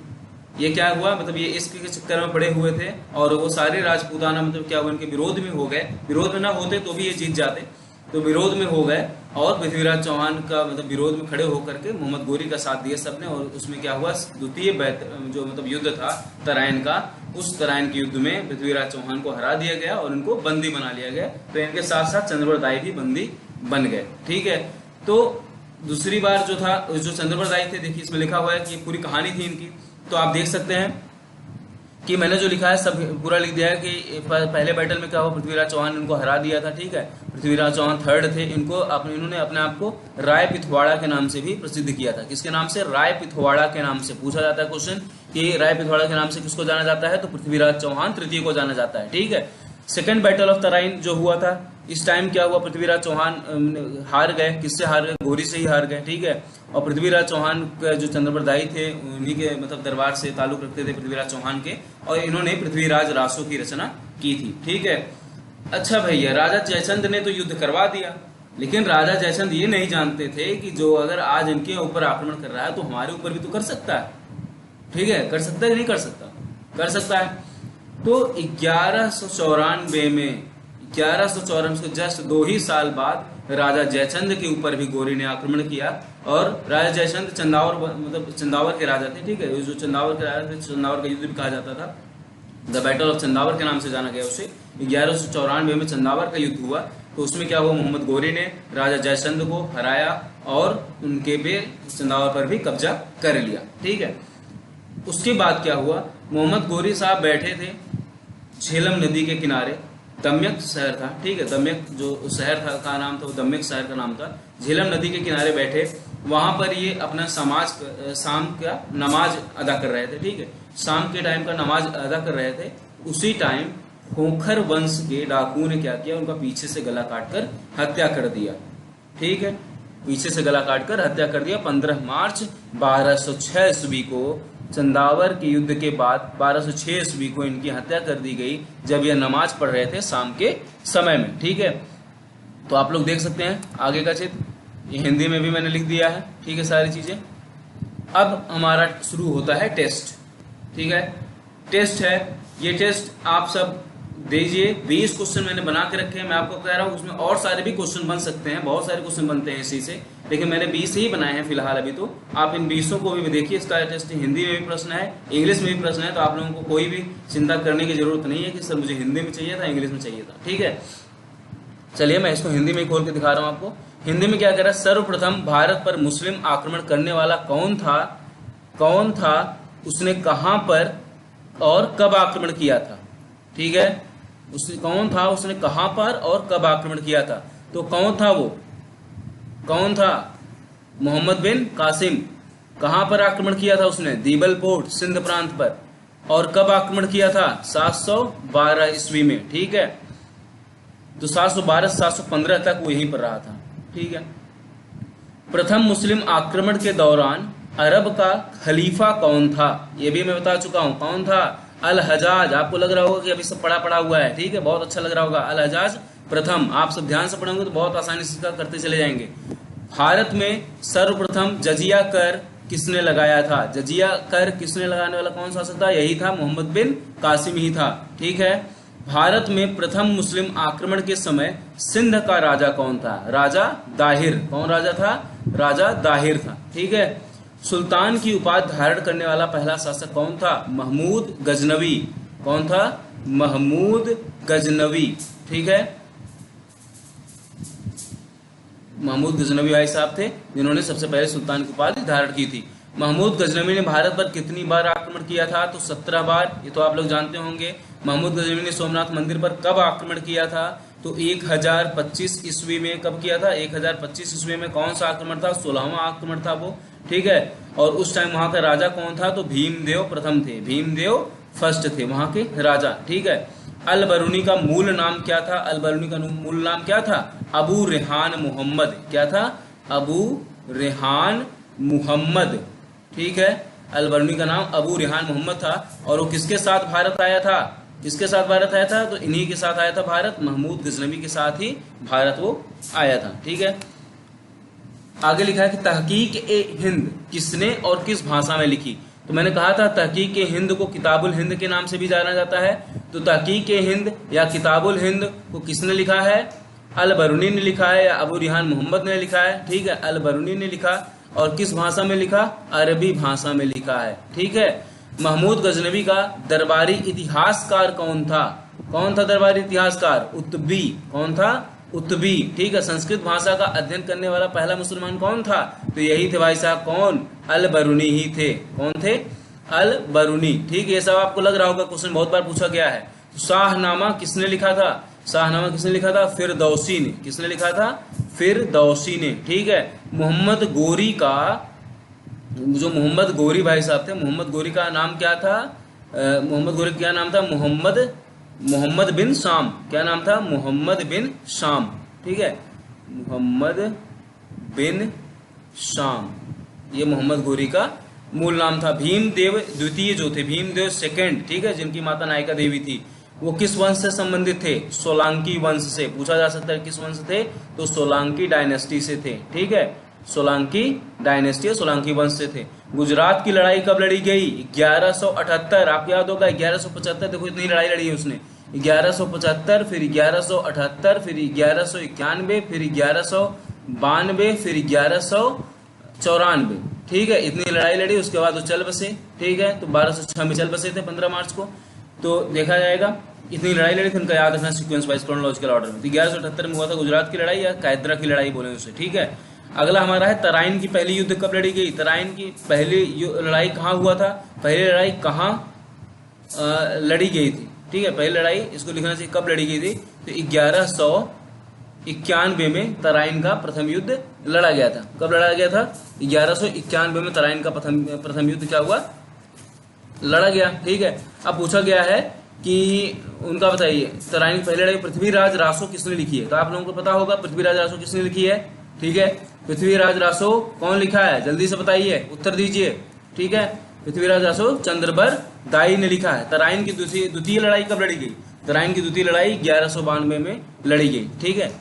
ये क्या हुआ, मतलब ये इश्क के चक्कर में पड़े हुए थे, और वो सारे राजपूताना मतलब क्या हुआ, इनके विरोध में हो गए। विरोध में ना होते तो भी ये जीत जाते, तो विरोध में हो गए, और पृथ्वीराज चौहान का मतलब विरोध में खड़े होकर के मोहम्मद गोरी का साथ दिया सबने। और उसमें क्या हुआ, द्वितीय जो मतलब युद्ध था तराइन का, उस तराइन के युद्ध में पृथ्वीराज चौहान को हरा दिया गया और इनको बंदी बना लिया गया। तो इनके साथ साथ चंद्रप्रदाय भी बंदी बन गए। ठीक है, तो दूसरी बार जो था, जो चंद्रप्रदाय थे, देखिए इसमें लिखा हुआ है कि पूरी कहानी थी इनकी, तो आप देख सकते हैं कि मैंने जो लिखा है सब पूरा लिख दिया है कि पहले बैटल में क्या हुआ, पृथ्वीराज चौहान ने इनको हरा दिया था। ठीक है, पृथ्वीराज चौहान थर्ड थे, इन्होंने अपने आप को राय पिथवाड़ा के नाम से भी प्रसिद्ध किया था। किसके नाम से? राय पिथवाड़ा के नाम से। पूछा जाता है क्वेश्चन कि राय पिथवाड़ा के नाम से किसको जाना जाता है, तो पृथ्वीराज चौहान तृतीय को जाना जाता है। ठीक है, सेकेंड बैटल ऑफ तराइन जो हुआ था, इस टाइम क्या हुआ, पृथ्वीराज चौहान हार गए। किससे हार गए? गोरी से ही हार गए। ठीक है, और पृथ्वीराज चौहान का जो चंद्रप्रदायी थे, उन्हीं के मतलब दरबार से ताल्लुक रखते थे पृथ्वीराज चौहान के, और इन्होंने पृथ्वीराज रासो की रचना की थी। ठीक है, अच्छा भैया, राजा जयचंद ने तो युद्ध करवा दिया, लेकिन राजा जयचंद ये नहीं जानते थे कि जो अगर आज इनके ऊपर आक्रमण कर रहा है तो हमारे ऊपर भी तो कर सकता है। ठीक है, कर सकता है कि नहीं कर सकता? कर सकता है। तो 1194 में, 1194 से जस्ट 2 ही साल बाद राजा जयचंद के ऊपर भी गोरी ने आक्रमण किया। और राजा जयचंद चंदावर के राजा थे। ठीक है, जो चंदावर के राजा थे, चंदावर का युद्ध भी कहा जाता था, द बैटल ऑफ चंदावर के नाम से जाना गया उसे। 1194 में चंदावर का युद्ध हुआ, तो उसमें क्या हुआ, मोहम्मद गोरी ने राजा जयचंद को हराया और उनके पे चंदावर पर भी कब्जा कर लिया। ठीक है, उसके बाद क्या हुआ, मोहम्मद गोरी साहब बैठे थे झेलम नदी के किनारे, दम्यक शहर था। ठीक है, दम्यक जो शहर था का नाम था, वो दम्यक शहर का नाम था। झेलम नदी के किनारे बैठे, वहां पर ये अपना शाम का नमाज अदा कर रहे थे। ठीक है, शाम के टाइम का नमाज अदा कर रहे थे। उसी टाइम खोखर वंश के डाकुओं ने क्या किया, उनका पीछे से गला काटकर हत्या कर दिया। ठीक है, पीछे से गला काटकर हत्या कर दिया। 15 मार्च 1206 ईस्वी को, चंदावर के युद्ध के बाद 1206 ईस्वी को इनकी हत्या कर दी गई, जब यह नमाज पढ़ रहे थे शाम के समय में। ठीक है, तो आप लोग देख सकते हैं आगे का चित्र, ये हिंदी में भी मैंने लिख दिया है। ठीक है, सारी चीजें। अब हमारा शुरू होता है टेस्ट। ठीक है, टेस्ट है, ये टेस्ट आप सब दीजिए। 20 क्वेश्चन मैंने बना के रखे हैं, मैं आपको कह रहा हूँ उसमें और सारे भी क्वेश्चन बन सकते हैं, बहुत सारे क्वेश्चन बनते हैं इसी से, लेकिन मैंने 20 ही बनाए हैं फिलहाल अभी। तो आप इन 20 को भी देखिए। इसका टेस्ट हिंदी में भी प्रश्न है, इंग्लिश में भी प्रश्न है, तो आप लोगों को कोई भी चिंता करने की जरूरत नहीं है कि सर मुझे हिंदी में चाहिए था, इंग्लिश में चाहिए था। ठीक है, चलिए मैं इसको हिंदी में खोल के दिखा रहा हूँ आपको। हिंदी में क्या कह रहा है, सर्वप्रथम भारत पर मुस्लिम आक्रमण करने वाला कौन था, उसने कहां पर और कब आक्रमण किया था। ठीक है, उसने कौन था, उसने कहां पर और कब आक्रमण किया था। तो कौन था वो, कौन था? मोहम्मद बिन कासिम। कहां पर आक्रमण किया था उसने? दीबल पोर्ट, सिंध प्रांत पर। और कब आक्रमण किया था? 712 ईस्वी में। ठीक है, तो 712 से 715 तक वो यहीं पर रहा था। ठीक है। प्रथम मुस्लिम आक्रमण के दौरान अरब का खलीफा कौन था? ये भी मैं बता चुका हूं, कौन था? अल हजाज। आपको लग रहा होगा कि अभी सब पढ़ा हुआ है, ठीक है, बहुत अच्छा लग रहा होगा। अल हजाज प्रथम, आप सब ध्यान से पढ़ेंगे तो बहुत आसानी से इसका करते चले जाएंगे। भारत में सर्वप्रथम जजिया कर किसने लगाया था? जजिया कर किसने लगाने वाला कौन शासक था? यही था, मोहम्मद बिन कासिम ही था। ठीक है। भारत में प्रथम मुस्लिम आक्रमण के समय सिंध का राजा कौन था? राजा दाहिर। कौन राजा था? राजा दाहिर था। ठीक है। सुल्तान की उपाधि धारण करने वाला पहला शासक कौन था? महमूद गजनवी। कौन था? महमूद गजनवी। ठीक है। महमूद गजनवी भाई साहब थे जिन्होंने सबसे पहले सुल्तान की उपाधि धारण की थी। महमूद गजनवी ने भारत पर कितनी बार आक्रमण किया था? तो 17 बार। ये तो आप लोग जानते होंगे। महमूद गजनवी ने सोमनाथ मंदिर पर कब आक्रमण किया था? तो 1025 ईस्वी में। कब किया था? 1025 ईस्वी में। कौन सा आक्रमण था? 16वां आक्रमण था वो। ठीक है। और उस टाइम वहां का राजा कौन था? तो भीमदेव प्रथम थे, भीमदेव फर्स्ट थे वहां के राजा। ठीक है। अल बरूनी का मूल नाम क्या था? अल बरूनी का मूल नाम क्या था? अबू रेहान मोहम्मद। क्या था? अबू रेहान मुहम्मद। ठीक है। अल बरूनी का नाम अबू रेहान मोहम्मद था। और वो किसके साथ भारत आया था? किसके साथ भारत आया था? तो इन्हीं के साथ आया था भारत, महमूद गजनवी के साथ ही भारत वो आया था। ठीक है। आगे लिखा है कि तहकीक ए हिंद किसने और किस भाषा में लिखी? तो मैंने कहा था तहकीक ए हिंद को किताबुल हिंद के नाम से भी जाना जाता है। तो तहकीक ए हिंद या किताबुल हिंद को किसने लिखा है? अल बरूनी ने लिखा है या अबू रेहान मोहम्मद ने लिखा है? ठीक है। अल बरूनी ने लिखा। और किस भाषा में लिखा? अरबी भाषा में लिखा है। ठीक है। महमूद गजनवी का दरबारी इतिहासकार कौन था? कौन था दरबारी इतिहासकार? उत्बी। कौन था? उत्बी। ठीक है। संस्कृत भाषा का अध्ययन करने वाला पहला मुसलमान कौन था? तो यही थे भाई साहब। कौन? अल बरूनी ही थे। कौन थे? अल बरूनी। ठीक है। ये सब आपको लग रहा होगा, क्वेश्चन बहुत बार पूछा गया है। शाहनामा किसने लिखा था? शाहनामा किसने लिखा था? फिरदौसी ने। किसने लिखा था? फिरदौसी ने। ठीक है। मोहम्मद गोरी का, जो मोहम्मद गोरी भाई साहब थे, मोहम्मद गोरी का नाम क्या था? मोहम्मद गोरी क्या नाम था? मोहम्मद बिन शाम। क्या नाम था? मोहम्मद बिन शाम। ठीक है। मोहम्मद बिन शाम, ये मोहम्मद गोरी का मूल नाम था। भीमदेव द्वितीय जो थे, भीमदेव सेकंड, ठीक है, जिनकी माता नायिका देवी थी, वो किस वंश से संबंधित थे? सोलंकी वंश से। पूछा जा सकता है किस वंश थे? तो सोलंकी डायनेस्टी से थे। ठीक है। सोलंकी डायनेस्टी, सोलंकी वंश से थे। गुजरात की लड़ाई कब लड़ी गई? 1178। आपको याद होगा 1175। देखो इतनी लड़ाई लड़ी है उसने। 1175, फिर 1178, फिर 1191, फिर 1192, फिर 1194। ठीक है। इतनी लड़ाई लड़ी। उसके बाद वो चल बसे। ठीक है। तो 1206 में चल बसे थे 15 मार्च को। तो देखा जाएगा इतनी लड़ाई लड़ी थी, उनका याद रखना सीक्वेंस वाइज क्रोनोलॉजिकल ऑर्डर में। 1178 में हुआ था गुजरात की लड़ाई या कायदरा की लड़ाई बोले उसे। ठीक है। अगला हमारा है तराइन की पहली युद्ध कब लड़ी गई? तराइन की पहली लड़ाई कहाँ हुआ था? पहली लड़ाई कहाँ लड़ी गई थी? ठीक है। पहली लड़ाई इसको लिखना चाहिए, कब लड़ी गई थी? तो 1191 में तराइन का प्रथम युद्ध लड़ा गया था। कब लड़ा गया था? 1191 में तराइन का प्रथम युद्ध क्या हुआ? लड़ा गया। ठीक है। अब पूछा गया है कि उनका बताइए, तराइन की पहली लड़ाई पृथ्वीराज रासो किसने लिखी है? तो आप लोगों को पता होगा पृथ्वीराज रासो किसने लिखी है। ठीक है। पृथ्वीराज रासो कौन लिखा है? जल्दी से बताइए, उत्तर दीजिए। ठीक है। पृथ्वीराज रासो चंद्रबर दाई ने लिखा है। तराइन की द्वितीय लड़ाई कब लड़ी गई? तराइन की द्वितीय लड़ाई 1192 में लड़ी गई। ठीक है।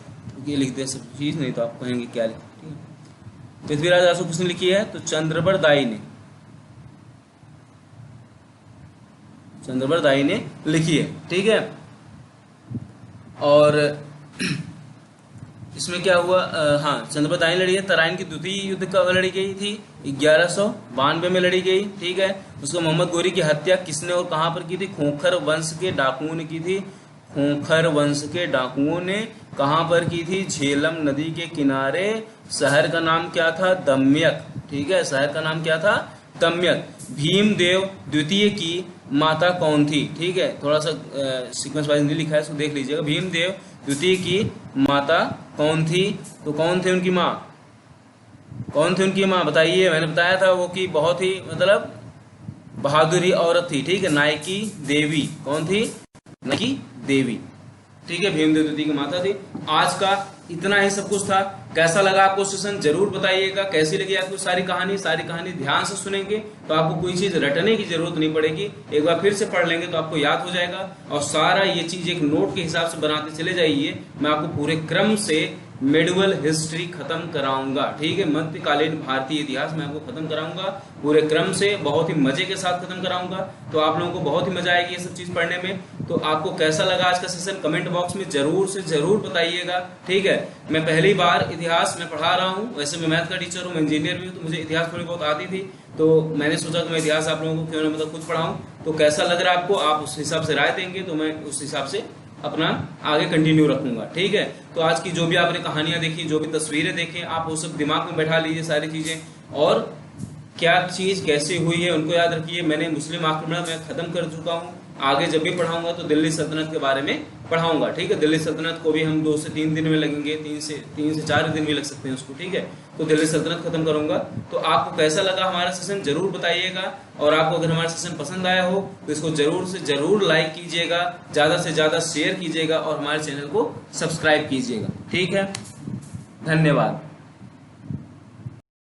ये लिख दे सब चीज, नहीं तो आप कहेंगे क्या लिखा। ठीक है। पृथ्वीराज रासो किसने लिखी है? तो चंद्रबर दाई ने, चंद्रबर दाई ने लिखी है। ठीक है। और इसमें क्या हुआ? हाँ, चंद्रबर दाई ने लड़ी है। तराइन की द्वितीय युद्ध कब लड़ी गई थी? 1192 में लड़ी गई। ठीक है। उसको मोहम्मद गोरी की हत्या किसने और कहां पर की थी? खोखर वंश के डाकुओं ने की थी। खोखर वंश के डाकुओं ने कहां पर की थी? झेलम नदी के किनारे। शहर का नाम क्या था? दम्यक। ठीक है। शहर का नाम क्या था? दम्यक। भीमदेव द्वितीय की माता कौन थी? ठीक है। थोड़ा सा सीक्वेंस वाइज नहीं लिखा है, इसको देख लीजिएगा। भीमदेव द्वितीय की माता कौन थी? तो कौन थे उनकी माँ? कौन थी उनकी माँ? बताइए। मैंने बताया था वो कि बहुत ही मतलब बहादुरी औरत थी। ठीक है। नायकी देवी। कौन थी? नायकी देवी। ठीक है, भीमदेव द्वितीय की माता थी। आज का इतना ही सब कुछ था। कैसा लगा आपको सेशन जरूर बताइएगा। कैसी लगी आपको सारी कहानी ध्यान से सुनेंगे तो आपको कोई चीज रटने की जरूरत नहीं पड़ेगी, एक बार फिर से पढ़ लेंगे तो आपको याद हो जाएगा। और सारा ये चीज एक नोट के हिसाब से बनाते चले जाइए। मैं आपको पूरे क्रम से मेडिवल हिस्ट्री खत्म कराऊंगा, ठीक है, मध्यकालीन भारतीय इतिहास मैं आपको खत्म कराऊंगा पूरे क्रम से, बहुत ही मजे के साथ खत्म कराऊंगा। तो आप लोगों को बहुत ही मजा आएगी ये सब चीज पढ़ने में। तो आपको कैसा लगा आज का सेशन कमेंट बॉक्स में जरूर से जरूर बताइएगा, ठीक है। मैं पहली बार इतिहास में पढ़ा रहा हूँ, वैसे मैं मैथ का टीचर हूँ, मैं इंजीनियर भी हूँ, तो मुझे इतिहास थोड़ी बहुत आती थी। तो मैंने सोचा कि मैं इतिहास आप लोगों को क्यों ना मतलब खुद पढ़ाऊं। तो कैसा लग रहा है आपको, आप उस हिसाब से राय देंगे तो मैं उस हिसाब से अपना आगे कंटिन्यू रखूंगा, ठीक है। तो आज की जो भी आपने कहानियां देखी, जो भी तस्वीरें देखें, आप वो सब दिमाग में बैठा लीजिए सारी चीजें, और क्या चीज कैसे हुई है उनको याद रखिए। मैंने मुस्लिम आक्रमण में खत्म कर चुका हूँ, आगे जब भी पढ़ाऊंगा तो दिल्ली सल्तनत के बारे में पढ़ाऊंगा, ठीक है। दिल्ली सल्तनत को भी हम 2 से 3 दिन में लगेंगे, 3 से 4 दिन भी लग सकते हैं उसको, ठीक है। तो दिल्ली सल्तनत खत्म करूंगा। तो आपको कैसा लगा हमारा सेशन जरूर बताइएगा, और आपको अगर हमारा सेशन पसंद आया हो तो इसको जरूर से जरूर लाइक कीजिएगा, ज्यादा से ज्यादा शेयर कीजिएगा और हमारे चैनल को सब्सक्राइब कीजिएगा, ठीक है। धन्यवाद।